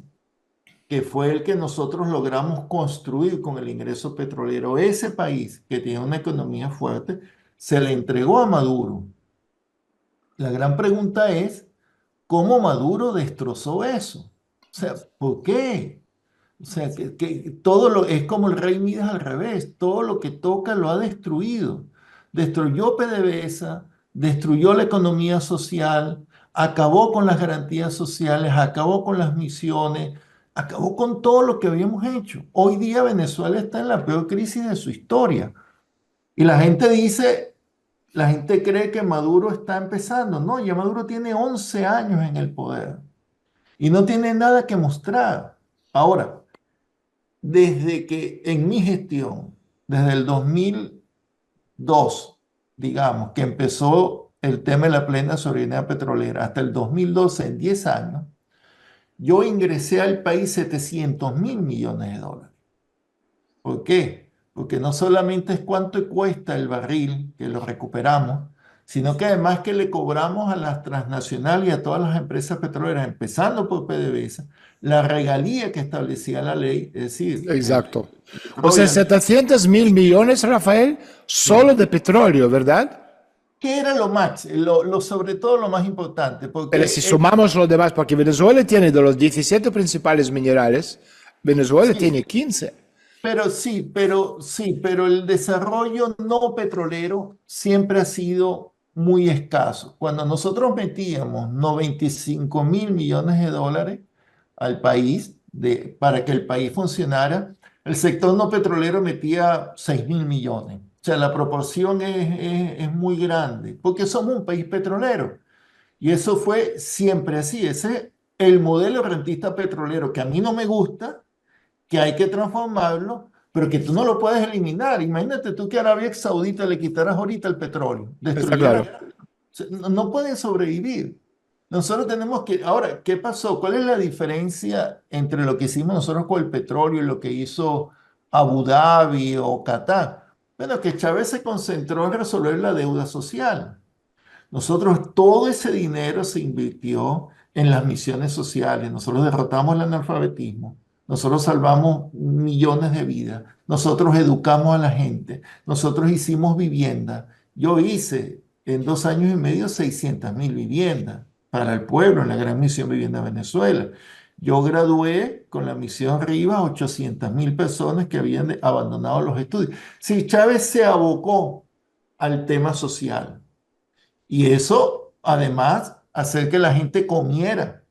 que fue el que nosotros logramos construir con el ingreso petrolero, ese país que tiene una economía fuerte, se le entregó a Maduro. La gran pregunta es, ¿cómo Maduro destrozó eso? O sea, ¿por qué? O sea, que todo lo es como el rey Midas al revés, todo lo que toca lo ha destruido. Destruyó PDVSA, destruyó la economía social, acabó con las garantías sociales, acabó con las misiones, acabó con todo lo que habíamos hecho. Hoy día Venezuela está en la peor crisis de su historia. Y la gente dice, la gente cree que Maduro está empezando. No, ya Maduro tiene 11 años en el poder y no tiene nada que mostrar. Ahora, desde que en mi gestión, desde el 2002, digamos, que empezó el tema de la plena soberanía petrolera, hasta el 2012, en 10 años, yo ingresé al país 700.000 millones de dólares. ¿Por qué? Porque no solamente es cuánto cuesta el barril, que lo recuperamos, sino que además que le cobramos a las transnacionales y a todas las empresas petroleras, empezando por PDVSA, la regalía que establecía la ley, es decir, Exacto. el O sea, royalty. 700 mil millones, Rafael, solo Sí. de petróleo, ¿verdad? ¿Qué era lo más, sobre todo lo más importante? Pero si Porque sumamos lo demás, porque Venezuela tiene de los 17 principales minerales, Venezuela sí, tiene 15. pero el desarrollo no petrolero siempre ha sido muy escaso. Cuando nosotros metíamos 95.000 millones de dólares al país para que el país funcionara, el sector no petrolero metía 6.000 millones. O sea, la proporción es muy grande, porque somos un país petrolero. Y eso fue siempre así. Ese es el modelo rentista petrolero que a mí no me gusta, que hay que transformarlo, pero que tú no lo puedes eliminar. Imagínate tú que a Arabia Saudita le quitaras ahorita el petróleo, Está claro. destruyera. No, no pueden sobrevivir. Nosotros tenemos que, ahora, ¿qué pasó? ¿Cuál es la diferencia entre lo que hicimos nosotros con el petróleo y lo que hizo Abu Dhabi o Qatar? Bueno, que Chávez se concentró en resolver la deuda social. Nosotros, todo ese dinero se invirtió en las misiones sociales. Nosotros derrotamos el analfabetismo. Nosotros salvamos millones de vidas. Nosotros educamos a la gente. Nosotros hicimos vivienda. Yo hice en 2 años y medio 600.000 viviendas para el pueblo en la Gran Misión Vivienda Venezuela. Yo gradué con la misión Rivas 800.000 personas que habían abandonado los estudios. Si Chávez se abocó al tema social. Y eso, además, hacer que la gente comiera.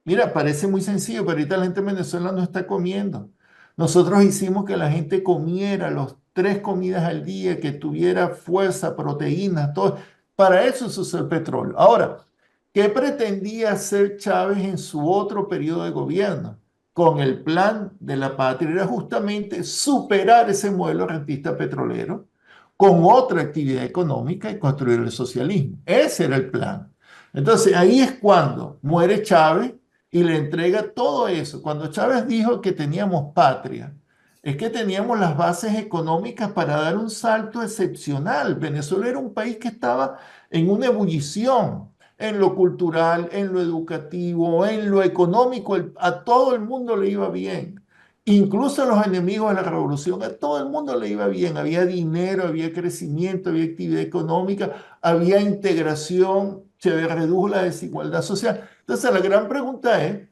Mira, parece muy sencillo, pero ahorita la gente en Venezuela no está comiendo. Nosotros hicimos que la gente comiera los 3 comidas al día, que tuviera fuerza, proteínas, todo. Para eso se usó el petróleo. Ahora, ¿qué pretendía hacer Chávez en su otro periodo de gobierno? Con el plan de la patria era justamente superar ese modelo rentista petrolero con otra actividad económica y construir el socialismo. Ese era el plan. Entonces ahí es cuando muere Chávez y le entrega todo eso. Cuando Chávez dijo que teníamos patria, es que teníamos las bases económicas para dar un salto excepcional. Venezuela era un país que estaba en una ebullición en lo cultural, en lo educativo, en lo económico. A todo el mundo le iba bien. Incluso a los enemigos de la revolución, a todo el mundo le iba bien. Había dinero, había crecimiento, había actividad económica, había integración, se redujo la desigualdad social. Entonces, la gran pregunta es,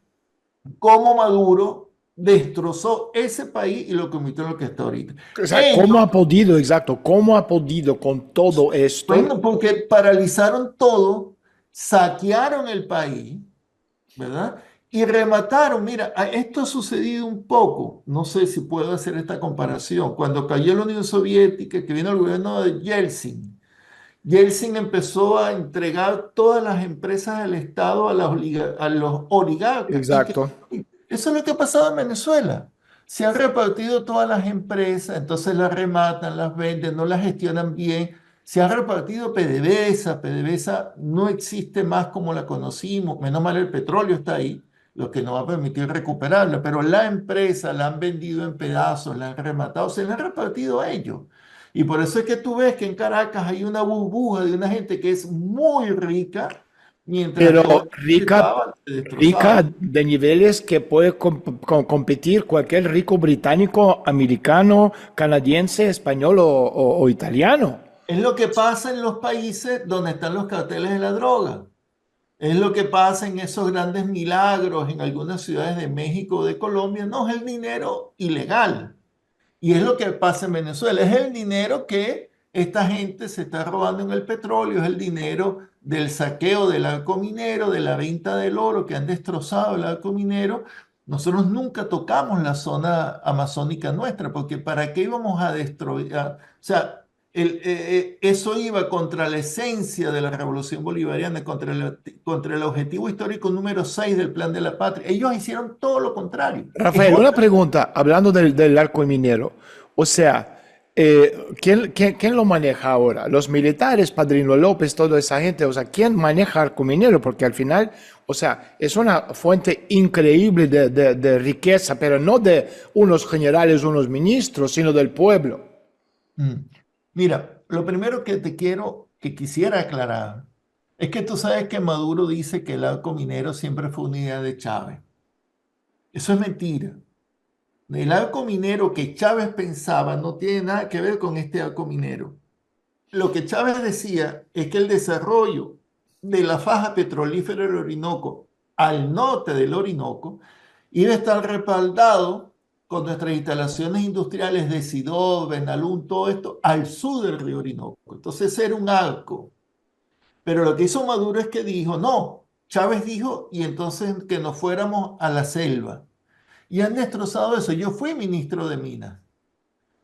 ¿cómo Maduro destrozó ese país y lo convirtió en lo que está ahorita? O sea, Ellos, ¿cómo ha podido, exacto, cómo ha podido con todo esto? bueno, porque paralizaron todo, saquearon el país, ¿verdad? Y remataron, mira, esto ha sucedido un poco, no sé si puedo hacer esta comparación, cuando cayó la Unión Soviética, que vino el gobierno de Yeltsin, Yeltsin empezó a entregar todas las empresas del Estado a los oligarcas. Exacto. Eso es lo que ha pasado en Venezuela. Se han repartido todas las empresas, entonces las rematan, las venden, no las gestionan bien. Se ha repartido PDVSA. PDVSA no existe más como la conocimos. Menos mal el petróleo está ahí, lo que nos va a permitir recuperarla. Pero la empresa la han vendido en pedazos, la han rematado, se la han repartido a ellos. Y por eso es que tú ves que en Caracas hay una burbuja de una gente que es muy rica, mientras Pero que la que rica, estaba rica destrozada. de niveles que puede competir cualquier rico británico, americano, canadiense, español o italiano. Es lo que pasa en los países donde están los carteles de la droga. Es lo que pasa en esos grandes milagros en algunas ciudades de México o de Colombia. No es el dinero ilegal. Y es lo que pasa en Venezuela. Es el dinero que esta gente se está robando en el petróleo. Es el dinero del saqueo del arco minero, de la venta del oro que han destrozado el arco minero. Nosotros nunca tocamos la zona amazónica nuestra, porque ¿para qué íbamos a destruir? O sea, eso iba contra la esencia de la revolución bolivariana, contra el objetivo histórico número 6 del Plan de la Patria. Ellos hicieron todo lo contrario. Es Rafael, una otra. pregunta, hablando del arco minero. O sea, ¿quién lo maneja ahora? Los militares, Padrino López, toda esa gente. O sea, ¿quién maneja arco minero? Porque al final, o sea, es una fuente increíble de riqueza, pero no de unos generales, unos ministros, sino del pueblo. Mm. Mira, lo primero que quisiera aclarar, es que tú sabes que Maduro dice que el arco minero siempre fue una idea de Chávez. Eso es mentira. El arco minero que Chávez pensaba no tiene nada que ver con este arco minero. Lo que Chávez decía es que el desarrollo de la faja petrolífera del Orinoco al norte del Orinoco iba a estar respaldado con nuestras instalaciones industriales de Sidón, Benalún, todo esto al sur del río Orinoco. Entonces era un arco. Pero lo que hizo Maduro es que dijo, no, Chávez dijo, y entonces que nos fuéramos a la selva. Y han destrozado eso. Yo fui ministro de Minas.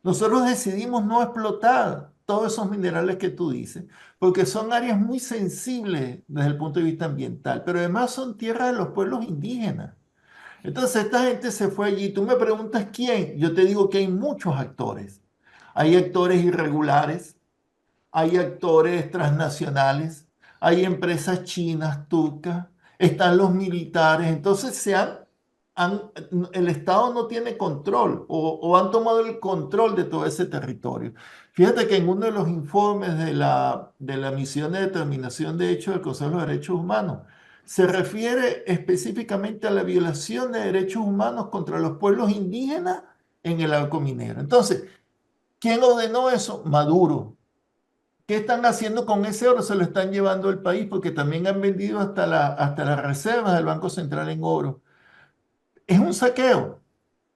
Nosotros decidimos no explotar todos esos minerales que tú dices, porque son áreas muy sensibles desde el punto de vista ambiental, pero además son tierras de los pueblos indígenas. Entonces esta gente se fue allí. Tú me preguntas quién. Yo te digo que hay muchos actores. Hay actores irregulares, hay actores transnacionales, hay empresas chinas, turcas, están los militares. Entonces el Estado no tiene control o han tomado el control de todo ese territorio. Fíjate que en uno de los informes de la misión de determinación de hechos del Consejo de Derechos Humanos se refiere específicamente a la violación de derechos humanos contra los pueblos indígenas en el arco minero. Entonces, ¿quién ordenó eso? Maduro. ¿Qué están haciendo con ese oro? Se lo están llevando al país porque también han vendido hasta las reservas del Banco Central en oro. Es un saqueo,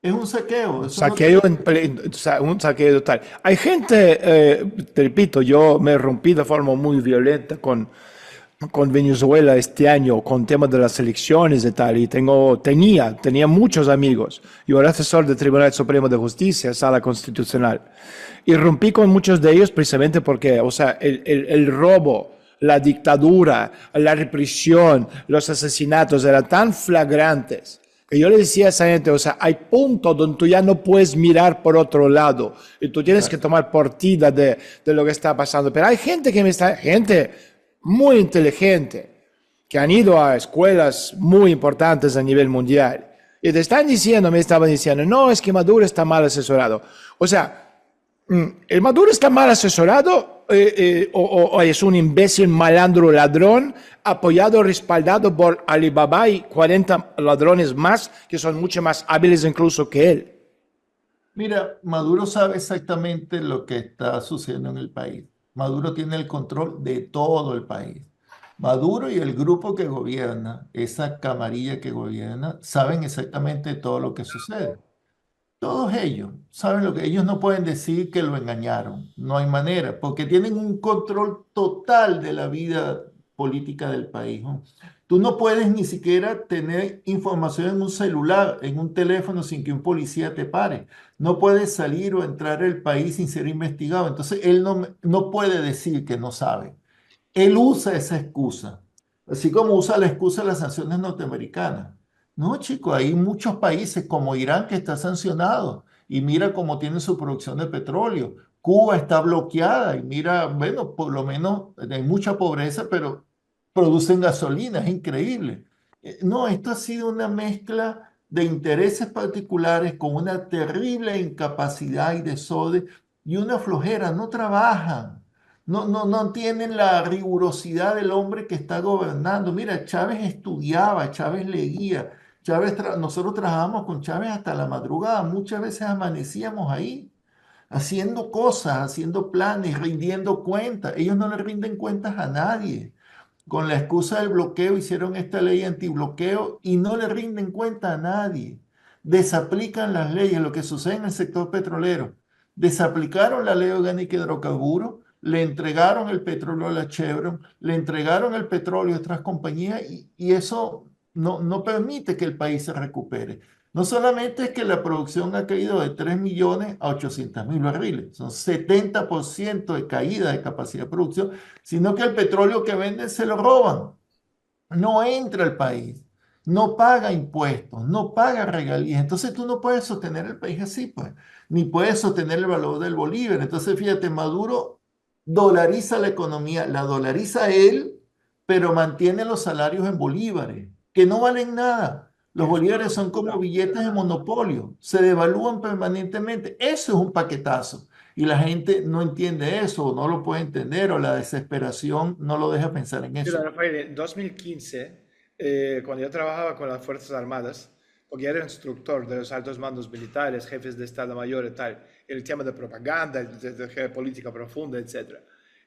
es un saqueo. Eso no Saqueo tiene... un saqueo total. Hay gente, te repito, yo me rompí de forma muy violenta con con Venezuela este año, con temas de las elecciones y tal, y tenía muchos amigos. Yo era asesor del Tribunal Supremo de Justicia, Sala Constitucional, y rompí con muchos de ellos precisamente porque, o sea, el robo, la dictadura, la represión, los asesinatos eran tan flagrantes que yo le decía a esa gente, o sea, hay puntos donde tú ya no puedes mirar por otro lado y tú tienes que tomar partida de lo que está pasando. Pero hay gente gente muy inteligente, que han ido a escuelas muy importantes a nivel mundial. Y te están diciendo, me estaban diciendo, no, es que Maduro está mal asesorado. O sea, ¿el Maduro está mal asesorado o es un imbécil malandro ladrón apoyado, respaldado por Alibaba y 40 ladrones más que son mucho más hábiles incluso que él? Mira, Maduro sabe exactamente lo que está sucediendo en el país. Maduro tiene el control de todo el país. Maduro y el grupo que gobierna, esa camarilla que gobierna, saben exactamente todo lo que sucede. Todos ellos saben lo que ellos no pueden decir que lo engañaron. No hay manera, porque tienen un control total de la vida política del país, ¿no? Tú no puedes ni siquiera tener información en un celular, en un teléfono, sin que un policía te pare. No puedes salir o entrar al país sin ser investigado. Entonces, él no puede decir que no sabe. Él usa esa excusa, así como usa la excusa de las sanciones norteamericanas. No, chico, hay muchos países como Irán que está sancionado y mira cómo tiene su producción de petróleo. Cuba está bloqueada y mira, bueno, por lo menos hay mucha pobreza, pero producen gasolina, es increíble. No, esto ha sido una mezcla de intereses particulares con una terrible incapacidad y desorden y una flojera, no trabajan. No tienen la rigurosidad del hombre que está gobernando. Mira, Chávez estudiaba, Chávez leía, nosotros trabajábamos con Chávez hasta la madrugada, muchas veces amanecíamos ahí, haciendo cosas, haciendo planes, rindiendo cuentas. Ellos no le rinden cuentas a nadie. Con la excusa del bloqueo hicieron esta ley antibloqueo y no le rinden cuenta a nadie. Desaplican las leyes, lo que sucede en el sector petrolero. Desaplicaron la ley orgánica de hidrocarburos, le entregaron el petróleo a la Chevron, le entregaron el petróleo a otras compañías y eso no permite que el país se recupere. No solamente es que la producción ha caído de 3 millones a 800.000 barriles, son 70% de caída de capacidad de producción, sino que el petróleo que venden se lo roban, no entra al país, no paga impuestos, no paga regalías. Entonces tú no puedes sostener el país así, pues, ni puedes sostener el valor del bolívar. Entonces fíjate, Maduro dolariza la economía, la dolariza él, pero mantiene los salarios en bolívares, que no valen nada. Los Es una bolívares son como locura. billetes de monopolio, se devalúan permanentemente. Eso es un paquetazo. Y la gente no entiende eso, o no lo puede entender, o la desesperación no lo deja pensar en Mira, eso. Rafael, en 2015, cuando yo trabajaba con las Fuerzas Armadas, porque yo era instructor de los altos mandos militares, jefes de Estado Mayor y tal, el tema de propaganda, de política profunda, etcétera.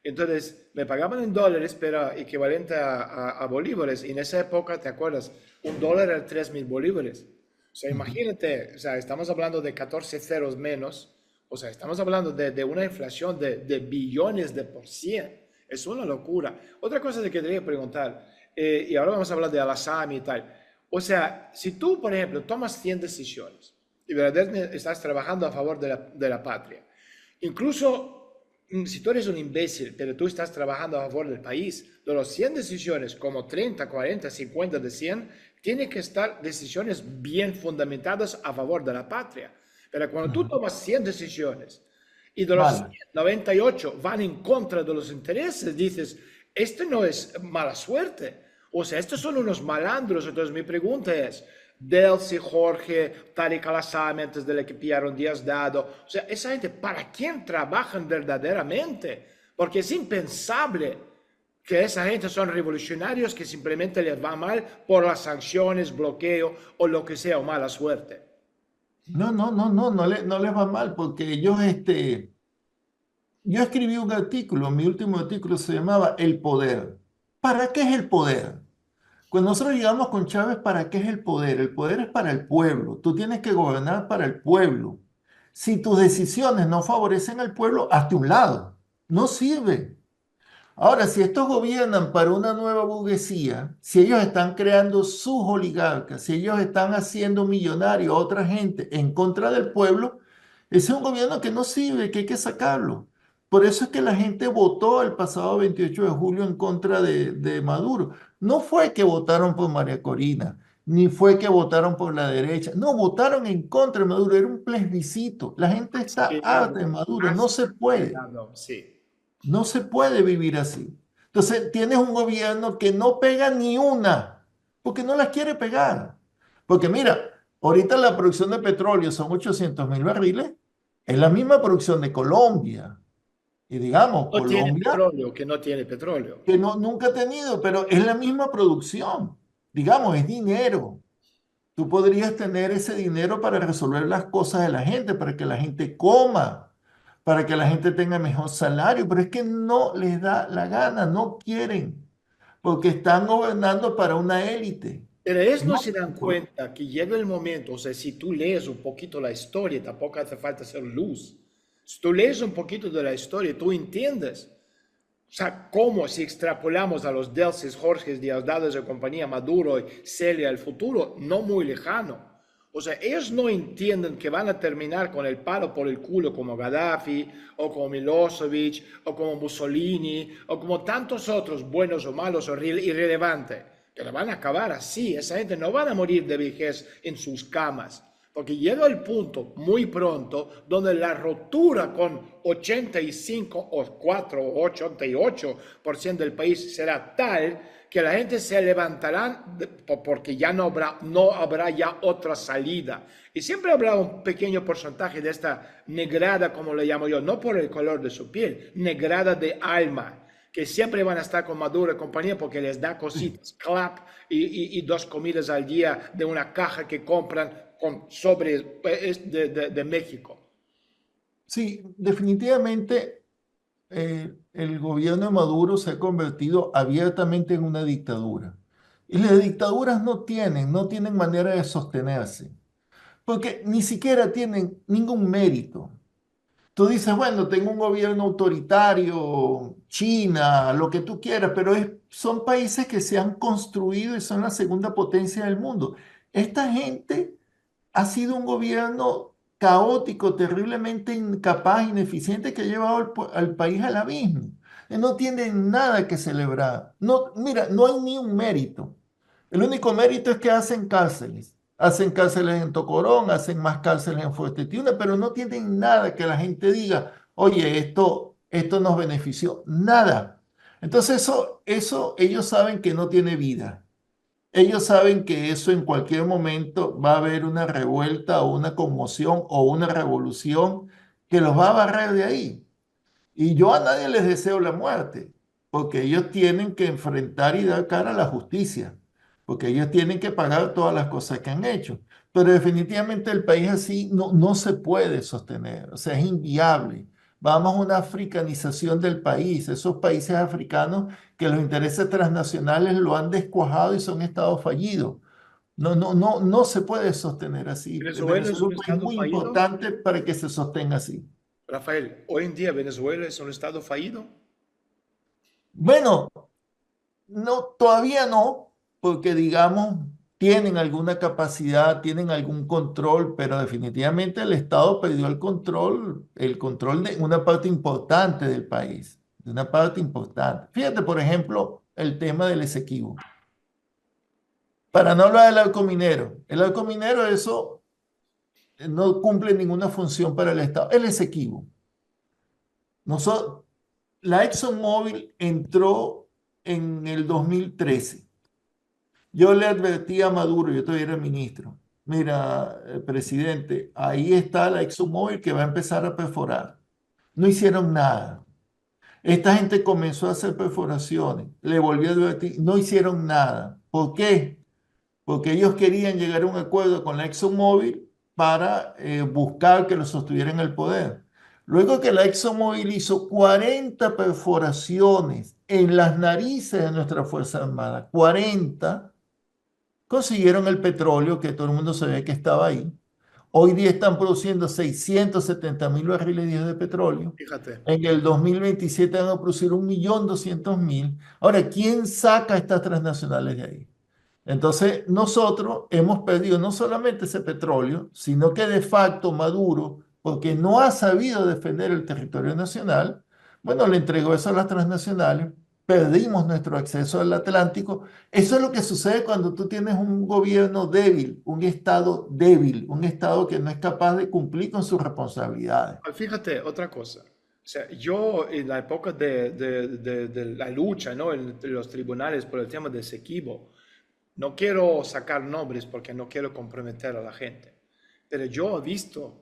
Entonces, me pagaban en dólares, pero equivalente a bolívares. Y en esa época, ¿te acuerdas? Un dólar era 3.000 bolívares. O sea, Ujú. imagínate, o sea, estamos hablando de 14 ceros menos. O sea, estamos hablando de una inflación de billones de por cien. Es una locura. Otra cosa que quería preguntar, y ahora vamos a hablar de Alasami y tal. O sea, si tú, por ejemplo, tomas 100 decisiones y verdaderamente estás trabajando a favor de la patria, incluso si tú eres un imbécil, pero tú estás trabajando a favor del país, de los 100 decisiones, como 30, 40, 50 de 100, tienen que estar decisiones bien fundamentadas a favor de la patria. Pero cuando tú Ujú. tomas 100 decisiones y de los Mal. 98 van en contra de los intereses, dices, esto no es mala suerte. O sea, estos son unos malandros. Entonces mi pregunta es, Delcy, Jorge, Tariq Al-Assami antes de que pillaron Díaz Dado, o sea, esa gente, ¿para quién trabajan verdaderamente? Porque es impensable que esa gente son revolucionarios que simplemente les va mal por las sanciones, bloqueo o lo que sea, o mala suerte. No les va mal porque ellos, yo escribí un artículo, mi último artículo se llamaba El poder. ¿Para qué es el poder? Cuando nosotros llegamos con Chávez, ¿para qué es el poder? El poder es para el pueblo. Tú tienes que gobernar para el pueblo. Si tus decisiones no favorecen al pueblo, hazte un lado. No sirve. Ahora, si estos gobiernan para una nueva burguesía, si ellos están creando sus oligarcas, si ellos están haciendo millonario a otra gente en contra del pueblo, ese es un gobierno que no sirve, que hay que sacarlo. Por eso es que la gente votó el pasado 28 de julio en contra de Maduro. No fue que votaron por María Corina, ni fue que votaron por la derecha. No, votaron en contra de Maduro. Era un plebiscito. La gente está harta de Maduro. No se puede. Sí. No se puede vivir así. Entonces, tienes un gobierno que no pega ni una, porque no las quiere pegar. Porque mira, ahorita la producción de petróleo son 800.000 barriles, es la misma producción de Colombia. Y digamos, No tiene Colombia, petróleo, que no tiene petróleo. que no, nunca ha tenido, pero es la misma producción. Digamos, es dinero. Tú podrías tener ese dinero para resolver las cosas de la gente, para que la gente coma, para que la gente tenga mejor salario, pero es que no les da la gana, no quieren, porque están gobernando para una élite. Pero ellos no No, se dan cuenta que llega el momento, o sea, si tú lees un poquito la historia, tampoco hace falta ser luz. Si tú lees un poquito de la historia, tú entiendes. O sea, cómo si extrapolamos a los Delcis, Jorge, Diosdados de compañía, Maduro y Celia, el futuro, no muy lejano. O sea, ellos no entienden que van a terminar con el palo por el culo como Gaddafi, o como Milosevic, o como Mussolini, o como tantos otros buenos o malos o irrelevantes, que la van a acabar así. Esa gente no van a morir de vejez en sus camas. Porque llega el punto muy pronto donde la rotura con 85 o 4 o 88% del país será tal que la gente se levantará porque ya no habrá ya otra salida. Y siempre habrá un pequeño porcentaje de esta negrada, como le llamo yo, no por el color de su piel, negrada de alma, que siempre van a estar con Maduro y compañía porque les da cositas, clap y dos comidas al día de una caja que compran con sobres de México. sí, definitivamente el gobierno de Maduro se ha convertido abiertamente en una dictadura. Y las dictaduras no tienen manera de sostenerse, porque ni siquiera tienen ningún mérito. Tú dices, bueno, tengo un gobierno autoritario, China, lo que tú quieras, pero son países que se han construido y son la segunda potencia del mundo. Esta gente ha sido un gobierno caótico, terriblemente incapaz, ineficiente, que ha llevado al país al abismo. No tienen nada que celebrar. No, mira, no hay ni un mérito. El único mérito es que hacen cárceles. Hacen cárceles en Tocorón, hacen más cárceles en Fuerte Tiuna, pero no tienen nada que la gente diga, oye, esto nos benefició. Nada. Entonces eso ellos saben que no tiene vida. Ellos saben que eso en cualquier momento va a haber una revuelta o una conmoción o una revolución que los va a barrer de ahí. Y yo a nadie les deseo la muerte, porque ellos tienen que enfrentar y dar cara a la justicia, porque ellos tienen que pagar todas las cosas que han hecho. Pero definitivamente el país así no se puede sostener, o sea, es inviable. Vamos a una africanización del país, esos países africanos que los intereses transnacionales lo han descuajado y son estados fallidos. No se puede sostener así. Venezuela es Venezuela es un un país estado muy fallido. importante para que se sostenga así. Rafael, hoy en día Venezuela es un estado fallido. Bueno, no, todavía no, porque digamos, tienen alguna capacidad, tienen algún control, pero definitivamente el Estado perdió el control de una parte importante del país, de una parte importante. Fíjate, por ejemplo, el tema del Esequibo. Para no hablar del arco minero, el arco minero, eso no cumple ninguna función para el Estado. El Esequibo. Nosotros, la ExxonMobil entró en el 2013. Yo le advertí a Maduro, yo todavía era ministro, mira, presidente, ahí está la ExxonMobil que va a empezar a perforar. No hicieron nada. Esta gente comenzó a hacer perforaciones, le volví a advertir, no hicieron nada. ¿Por qué? Porque ellos querían llegar a un acuerdo con la ExxonMobil para buscar que los sostuviera en el poder. Luego que la ExxonMobil hizo 40 perforaciones en las narices de nuestra Fuerza Armada, 40, consiguieron el petróleo que todo el mundo sabía que estaba ahí. Hoy día están produciendo 670.000 barriles diarios de petróleo. Fíjate. En el 2027 van a producir 1.200.000. Ahora, ¿quién saca estas transnacionales de ahí? Entonces, nosotros hemos perdido no solamente ese petróleo, sino que de facto Maduro, porque no ha sabido defender el territorio nacional, bueno, le entregó eso a las transnacionales, perdimos nuestro acceso al Atlántico. Eso es lo que sucede cuando tú tienes un gobierno débil, un estado que no es capaz de cumplir con sus responsabilidades. Fíjate, otra cosa. O sea, yo en la época de la lucha, ¿no? Entre los tribunales por el tema de Esequibo, no quiero sacar nombres porque no quiero comprometer a la gente, pero yo he visto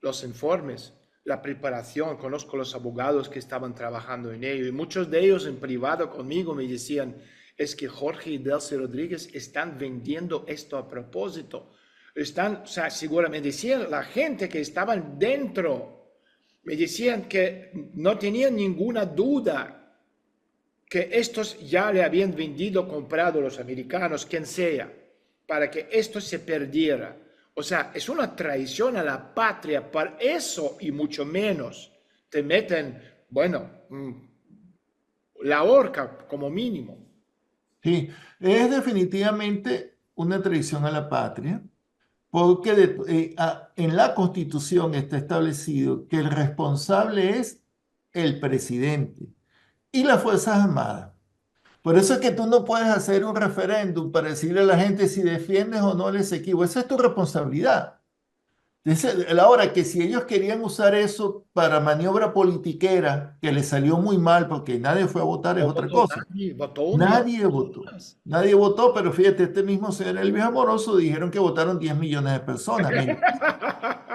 los informes, la preparación, conozco los abogados que estaban trabajando en ello y muchos de ellos en privado conmigo me decían, es que Jorge y Delcy Rodríguez están vendiendo esto a propósito. Están, o sea, seguramente decían la gente que estaban dentro, me decían que no tenían ninguna duda que estos ya le habían vendido, comprado los americanos, quien sea, para que esto se perdiera. O sea, es una traición a la patria, para eso y mucho menos te meten, bueno, la horca como mínimo. Sí, es definitivamente una traición a la patria. Porque en la Constitución está establecido que el responsable es el presidente y las Fuerzas Armadas. Por eso es que tú no puedes hacer un referéndum para decirle a la gente si defiendes o no el Esequibo. Esa es tu responsabilidad. Ahora que si ellos querían usar eso para maniobra politiquera, que les salió muy mal porque nadie fue a votar, es No otra votó cosa. nadie, votó un millón de Nadie votó. personas. Nadie votó, pero fíjate, este mismo señor Elvis Amoroso dijeron que votaron 10 millones de personas.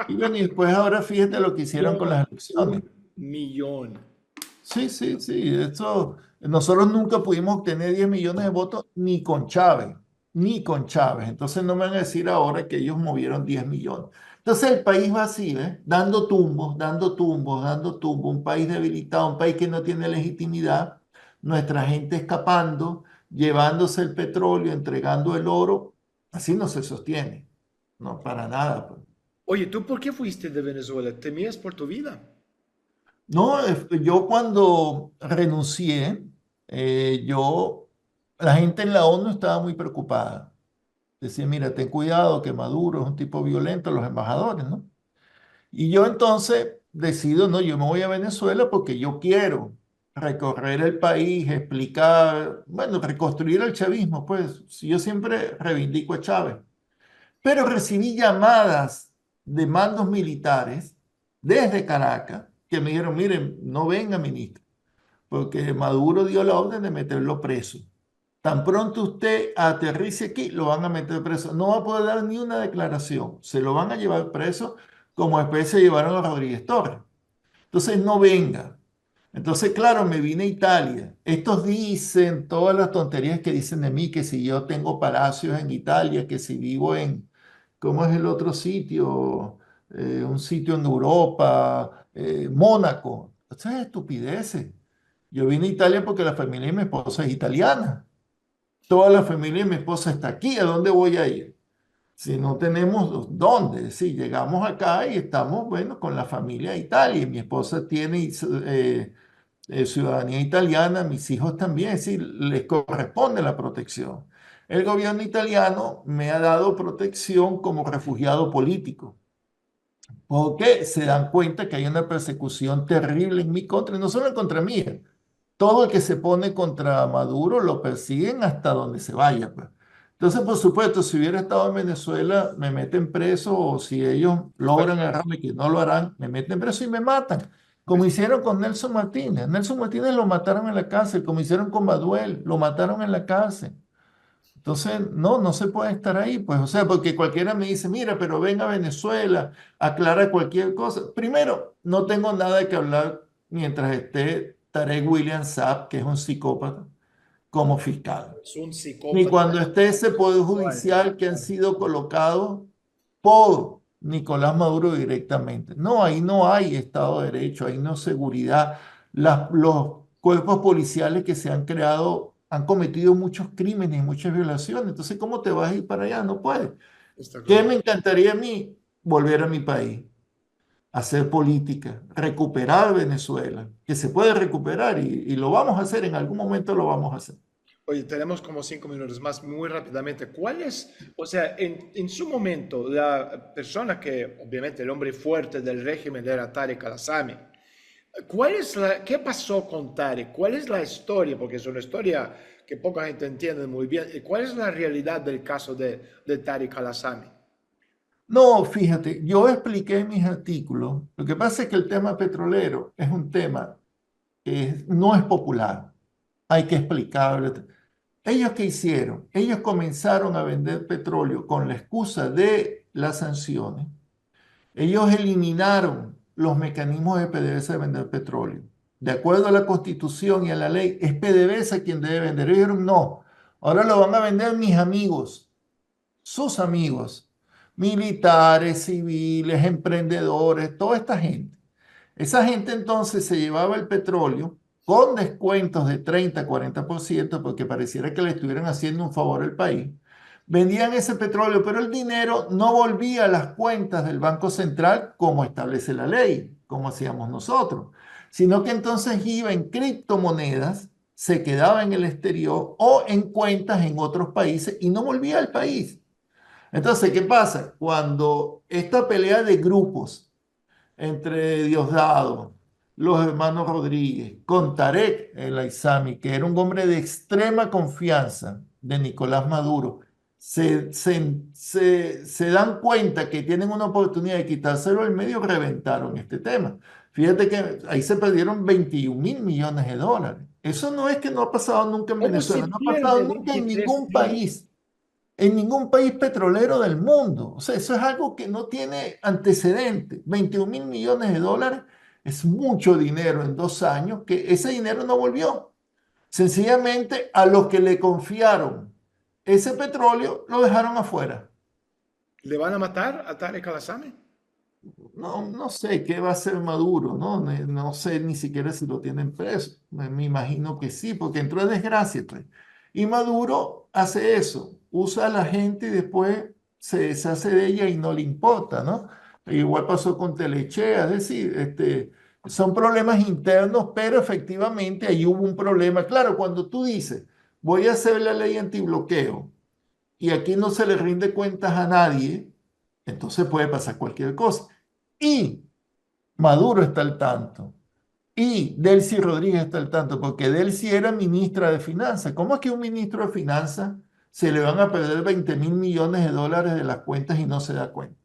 Y bueno, y después ahora fíjate lo que hicieron con Millón, las un elecciones. millón. Sí, sí, sí, eso, nosotros nunca pudimos obtener 10 millones de votos ni con Chávez, ni con Chávez. Entonces no me van a decir ahora que ellos movieron 10 millones. Entonces el país va así, ¿ves? Dando tumbos, dando tumbos, dando tumbos, un país debilitado, un país que no tiene legitimidad, nuestra gente escapando, llevándose el petróleo, entregando el oro, así no se sostiene, no, para nada, pues. Oye, ¿tú por qué fuiste de Venezuela? ¿Temías por tu vida? No, yo cuando renuncié, la gente en la ONU estaba muy preocupada. Decía, mira, ten cuidado que Maduro es un tipo violento, los embajadores, ¿no? Y yo entonces decido, no, yo me voy a Venezuela porque yo quiero recorrer el país, explicar, bueno, reconstruir el chavismo, pues si yo siempre reivindico a Chávez. Pero recibí llamadas de mandos militares desde Caracas que me dijeron, miren, no venga, ministro, porque Maduro dio la orden de meterlo preso. Tan pronto usted aterrice aquí, lo van a meter preso. No va a poder dar ni una declaración. Se lo van a llevar preso como especie llevaron a Rodríguez Torres. Entonces, no venga. Entonces, claro, me vine a Italia. Estos dicen todas las tonterías que dicen de mí, que si yo tengo palacios en Italia, que si vivo en, ¿cómo es el otro sitio? Un sitio en Europa, Mónaco. Esas estupideces. Yo vine a Italia porque la familia de mi esposa es italiana. Toda la familia de mi esposa está aquí. ¿A dónde voy a ir? Si no tenemos dónde, si llegamos acá y estamos, bueno, con la familia de Italia. Y mi esposa tiene ciudadanía italiana, mis hijos también, es decir, les corresponde la protección. El gobierno italiano me ha dado protección como refugiado político, porque se dan cuenta que hay una persecución terrible en mi contra, y no solo en contra mía. Todo el que se pone contra Maduro lo persiguen hasta donde se vaya, pues. Entonces, por supuesto, si hubiera estado en Venezuela, me meten preso, o si ellos logran agarrarme, que no lo harán, me meten preso y me matan. Como hicieron con Nelson Martínez. Nelson Martínez lo mataron en la cárcel, como hicieron con Baduel, lo mataron en la cárcel. Entonces, no, no se puede estar ahí, pues, o sea, porque cualquiera me dice, mira, pero ven a Venezuela, aclara cualquier cosa. Primero, no tengo nada que hablar mientras esté Tarek William Saab, que es un psicópata, como fiscal. Es un Ni psicópata cuando esté ese poder intelectual. judicial que han sido colocados por Nicolás Maduro directamente. No, ahí no hay Estado de Derecho, ahí no seguridad. Los cuerpos policiales que se han creado han cometido muchos crímenes y muchas violaciones. Entonces, ¿cómo te vas a ir para allá? No puedes. Está ¿Qué claro. me encantaría a mí? volver a mi país, hacer política, recuperar Venezuela, que se puede recuperar y lo vamos a hacer, en algún momento lo vamos a hacer. Oye, tenemos como 5 minutos más, muy rápidamente. ¿Cuál es, o sea, en su momento, la persona que, obviamente, el hombre fuerte del régimen era Tarek al-Assami? ¿Qué pasó con Tarek? ¿Cuál es la historia? Porque es una historia que poca gente entiende muy bien. ¿Y cuál es la realidad del caso de Tarek al-Assami? No, fíjate, yo expliqué en mis artículos, lo que pasa es que el tema petrolero es un tema que no es popular, hay que explicarlo. ¿Ellos qué hicieron? Ellos comenzaron a vender petróleo con la excusa de las sanciones. Ellos eliminaron los mecanismos de PDVSA de vender petróleo. De acuerdo a la Constitución y a la ley, es PDVSA quien debe vender. Ellos dijeron, no, ahora lo van a vender mis amigos, sus amigos, militares, civiles, emprendedores, toda esta gente. Esa gente entonces se llevaba el petróleo con descuentos de 30-40% porque pareciera que le estuvieran haciendo un favor al país. Vendían ese petróleo, pero el dinero no volvía a las cuentas del Banco Central como establece la ley, como hacíamos nosotros, sino que entonces iba en criptomonedas, se quedaba en el exterior o en cuentas en otros países y no volvía al país. Entonces, ¿qué pasa? Cuando esta pelea de grupos entre Diosdado, los hermanos Rodríguez, con Tarek el Aizami, que era un hombre de extrema confianza de Nicolás Maduro, se dan cuenta que tienen una oportunidad de quitárselo al medio, reventaron este tema. Fíjate que ahí se perdieron 21.000 millones de dólares. Eso no es que no ha pasado nunca en ¿Cómo se Venezuela, no ha pasado pierde nunca 23 mil? en ningún país petrolero del mundo. O sea, eso es algo que no tiene antecedente. 21.000 millones de dólares es mucho dinero en 2 años, que ese dinero no volvió. Sencillamente a los que le confiaron ese petróleo lo dejaron afuera. ¿Le van a matar a Tarek al-Assami? No, no sé qué va a hacer Maduro, ¿no? No sé ni siquiera si lo tienen preso. Me imagino que sí, porque entró en desgracia, pues. Y Maduro hace eso, usa a la gente y después se deshace de ella y no le importa, ¿no? Igual pasó con Telechea, es decir, son problemas internos, pero efectivamente ahí hubo un problema. Claro, cuando tú dices, voy a hacer la ley antibloqueo y aquí no se le rinde cuentas a nadie, entonces puede pasar cualquier cosa. Y Maduro está al tanto. Y Delcy Rodríguez está al tanto, porque Delcy era ministra de Finanzas. ¿Cómo es que un ministro de Finanzas se le van a perder 20.000 millones de dólares de las cuentas y no se da cuenta?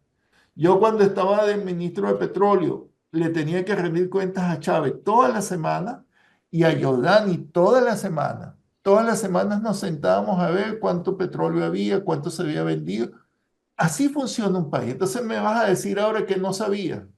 Yo cuando estaba de ministro de Petróleo, le tenía que rendir cuentas a Chávez toda la semana y a Giordani toda la semana. Todas las semanas nos sentábamos a ver cuánto petróleo había, cuánto se había vendido. Así funciona un país. Entonces me vas a decir ahora que no sabía.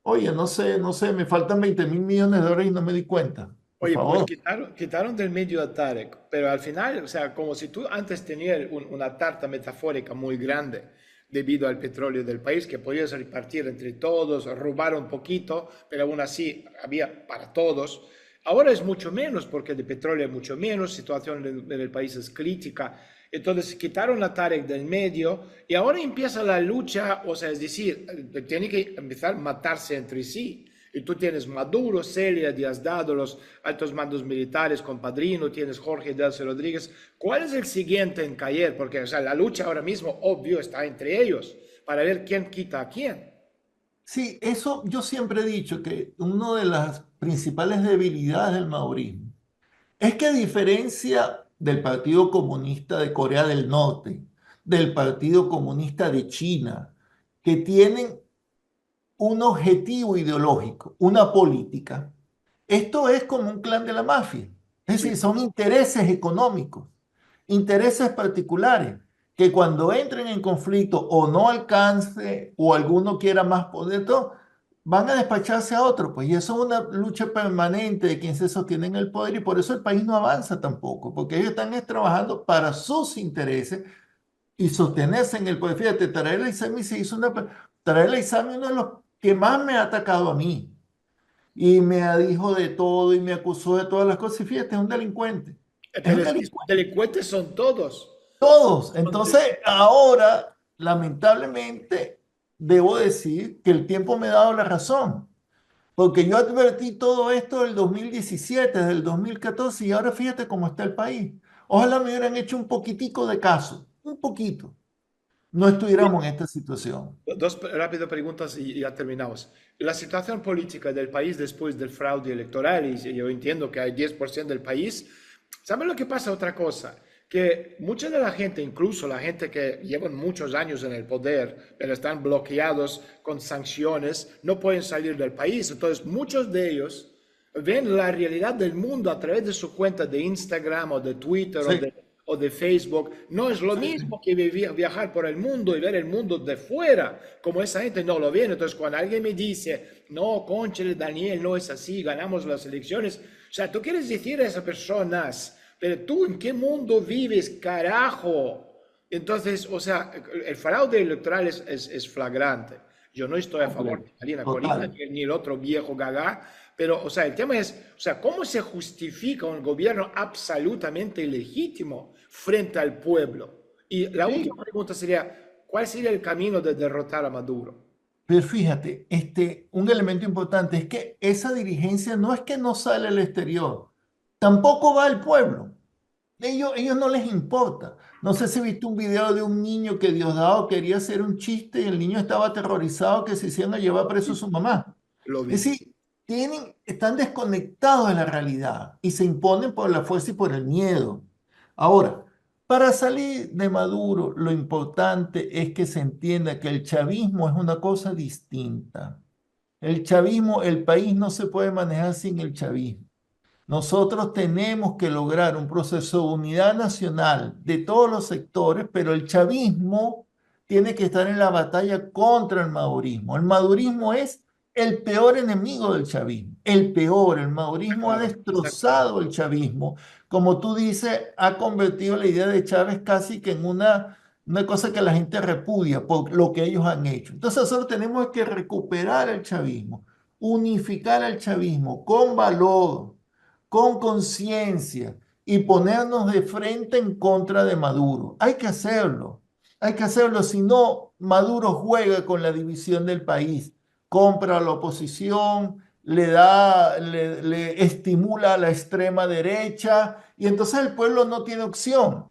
Oye, no sé, no sé, me faltan 20.000 millones de dólares y no me di cuenta. Por Oye, pues favor. quitaron del medio a Tarek, pero al final, o sea, como si tú antes tenías una tarta metafórica muy grande debido al petróleo del país que podías repartir entre todos, robar un poquito, pero aún así había para todos. Ahora es mucho menos porque de petróleo hay mucho menos, situación en el país es crítica. Entonces quitaron a Tarek del medio y ahora empieza la lucha, o sea, es decir, tiene que empezar a matarse entre sí. Y tú tienes Maduro, Celia, Diosdado, los altos mandos militares con Padrino, tienes Jorge Delcy Rodríguez. ¿Cuál es el siguiente en caer? Porque o sea, la lucha ahora mismo, obvio, está entre ellos para ver quién quita a quién. Sí, eso yo siempre he dicho que una de las principales debilidades del maorismo es que a diferencia del Partido Comunista de Corea del Norte, del Partido Comunista de China, que tienen un objetivo ideológico, una política, esto es como un clan de la mafia. Es Sí. decir, son intereses económicos, intereses particulares, que cuando entren en conflicto o no alcance o alguno quiera más poder, todo, van a despacharse a otro. Pues, y eso es una lucha permanente de quien se sostiene en el poder y por eso el país no avanza tampoco, porque ellos están trabajando para sus intereses y sostenerse en el poder. Fíjate, Tarek El Aissami se hizo una... Tarek El Aissami uno de los que más me ha atacado a mí y me dijo de todo y me acusó de todas las cosas. Y fíjate, es un delincuente. Es Pero un es que delincuente. delincuentes son todos. Todos. Son de- Entonces, ahora, lamentablemente, debo decir que el tiempo me ha dado la razón. Porque yo advertí todo esto del 2017, desde el 2014, y ahora fíjate cómo está el país. Ojalá me hubieran hecho un poquitico de caso, un poquito. No estuviéramos en esta situación. Dos rápidas preguntas y ya terminamos. La situación política del país después del fraude electoral, y yo entiendo que hay 10% del país, ¿saben lo que pasa? Otra cosa, que mucha de la gente, incluso la gente que llevan muchos años en el poder, pero están bloqueados con sanciones, no pueden salir del país. Entonces, muchos de ellos ven la realidad del mundo a través de su cuenta de Instagram o de Twitter Sí, o de Facebook. No es lo sí, sí. mismo que viajar por el mundo y ver el mundo de fuera, como esa gente no lo viene. Entonces, cuando alguien me dice, no, cónchale, Daniel, no es así, ganamos las elecciones, o sea, tú quieres decir a esas personas, pero tú en qué mundo vives, carajo. Entonces, o sea, el fraude electoral es flagrante. Yo no estoy a favor Completo. de Marina Corina Total. ni el otro viejo gaga, pero, o sea, el tema es, o sea, ¿cómo se justifica un gobierno absolutamente ilegítimo frente al pueblo? Y la última Sí, pregunta sería, ¿cuál sería el camino de derrotar a Maduro? pero fíjate, un elemento importante es que esa dirigencia no es que no sale al exterior, tampoco va al pueblo. Ellos no les importa. No sé si viste un video de un niño que Diosdado quería hacer un chiste y el niño estaba aterrorizado que se hicieran a llevar preso a su mamá. Lo Es vi. decir, están desconectados de la realidad y se imponen por la fuerza y por el miedo. Ahora, para salir de Maduro, lo importante es que se entienda que el chavismo es una cosa distinta. El chavismo, el país no se puede manejar sin el chavismo. Nosotros tenemos que lograr un proceso de unidad nacional de todos los sectores, pero el chavismo tiene que estar en la batalla contra el madurismo. El madurismo es el peor enemigo del chavismo, el peor. El madurismo ha Claro, exactamente. destrozado el chavismo. Como tú dices, ha convertido la idea de Chávez casi que en una cosa que la gente repudia por lo que ellos han hecho. Entonces nosotros tenemos que recuperar el chavismo, unificar al chavismo con valor, con conciencia y ponernos de frente en contra de Maduro. Hay que hacerlo, si no, Maduro juega con la división del país, compra a la oposición, le estimula a la extrema derecha y entonces el pueblo no tiene opción.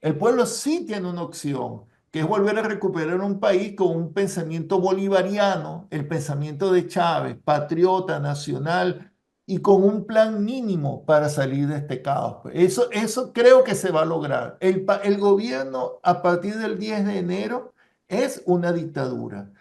El pueblo sí tiene una opción, que es volver a recuperar un país con un pensamiento bolivariano, el pensamiento de Chávez, patriota, nacional, y con un plan mínimo para salir de este caos. Pues. Eso creo que se va a lograr. El gobierno a partir del 10 de enero es una dictadura.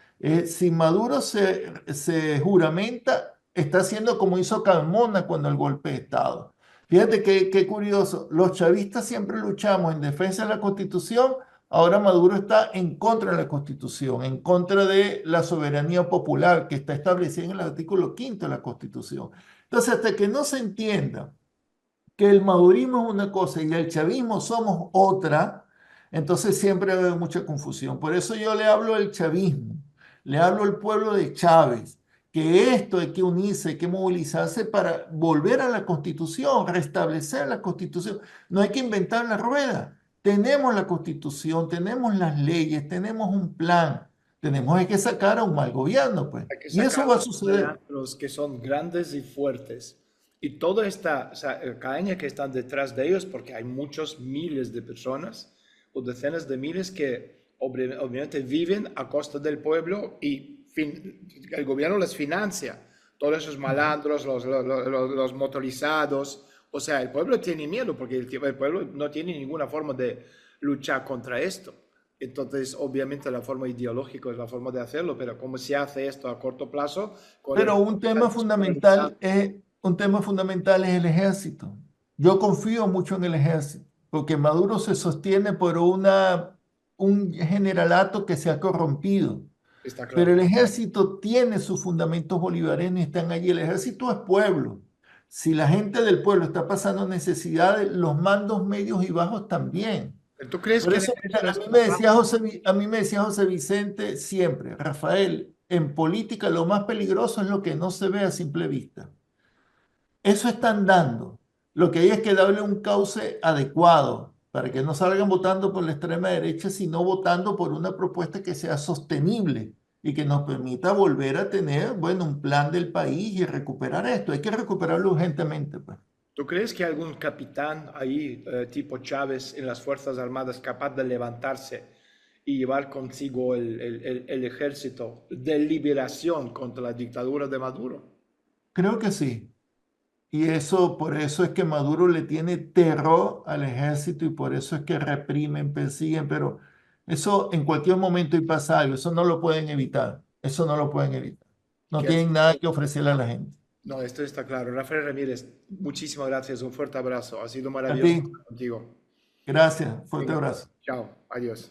Si Maduro se juramenta, está haciendo como hizo Carmona cuando el golpe de Estado. Fíjate qué curioso, los chavistas siempre luchamos en defensa de la Constitución, ahora Maduro está en contra de la Constitución, en contra de la soberanía popular que está establecida en el artículo quinto de la Constitución. Entonces, hasta que no se entienda que el madurismo es una cosa y el chavismo somos otra, entonces siempre va a haber mucha confusión. Por eso yo le hablo del chavismo, le hablo al pueblo de Chávez, que esto hay que unirse, hay que movilizarse para volver a la Constitución, restablecer la Constitución. No hay que inventar la rueda. Tenemos la Constitución, tenemos las leyes, tenemos un plan. Tenemos que sacar a un mal gobierno, pues. Hay que Y eso va a sacarlos suceder. adelante, los que son grandes y fuertes. Y toda esta, o sea, caña que están detrás de ellos, porque hay muchos miles de personas o decenas de miles que obviamente viven a costa del pueblo y el gobierno les financia. Todos esos malandros, los motorizados. O sea, el pueblo tiene miedo porque el pueblo no tiene ninguna forma de luchar contra esto. Entonces, obviamente la forma ideológica es la forma de hacerlo, pero ¿cómo se hace esto a corto plazo? Con el Pero un tema fundamental es el ejército. Yo confío mucho en el ejército, porque Maduro se sostiene por un generalato que se ha corrompido. Está Pero claro. el ejército tiene sus fundamentos bolivarianos y están allí. El ejército es pueblo. Si la gente del pueblo está pasando necesidades, los mandos medios y bajos también. ¿Tú crees Por que el eso ejército a es mí me capaz? decía a mí me decía José Vicente siempre, Rafael, en política lo más peligroso es lo que no se ve a simple vista. Eso están dando. Lo que hay es que darle un cauce adecuado para que no salgan votando por la extrema derecha, sino votando por una propuesta que sea sostenible y que nos permita volver a tener, bueno, un plan del país y recuperar esto. Hay que recuperarlo urgentemente, pues. ¿Tú crees que algún capitán ahí, tipo Chávez, en las Fuerzas Armadas, capaz de levantarse y llevar consigo el ejército de liberación contra la dictadura de Maduro? Creo que sí. Y eso, por eso es que Maduro le tiene terror al ejército y por eso es que reprimen, persiguen, pero eso en cualquier momento y pasa algo, eso no lo pueden evitar, eso no lo pueden evitar. No Que así- tienen nada que ofrecerle a la gente. No, esto está claro. Rafael Ramírez, muchísimas gracias, un fuerte abrazo. Ha sido A ti, maravilloso estar contigo. gracias, fuerte Venga, abrazo. chao, adiós.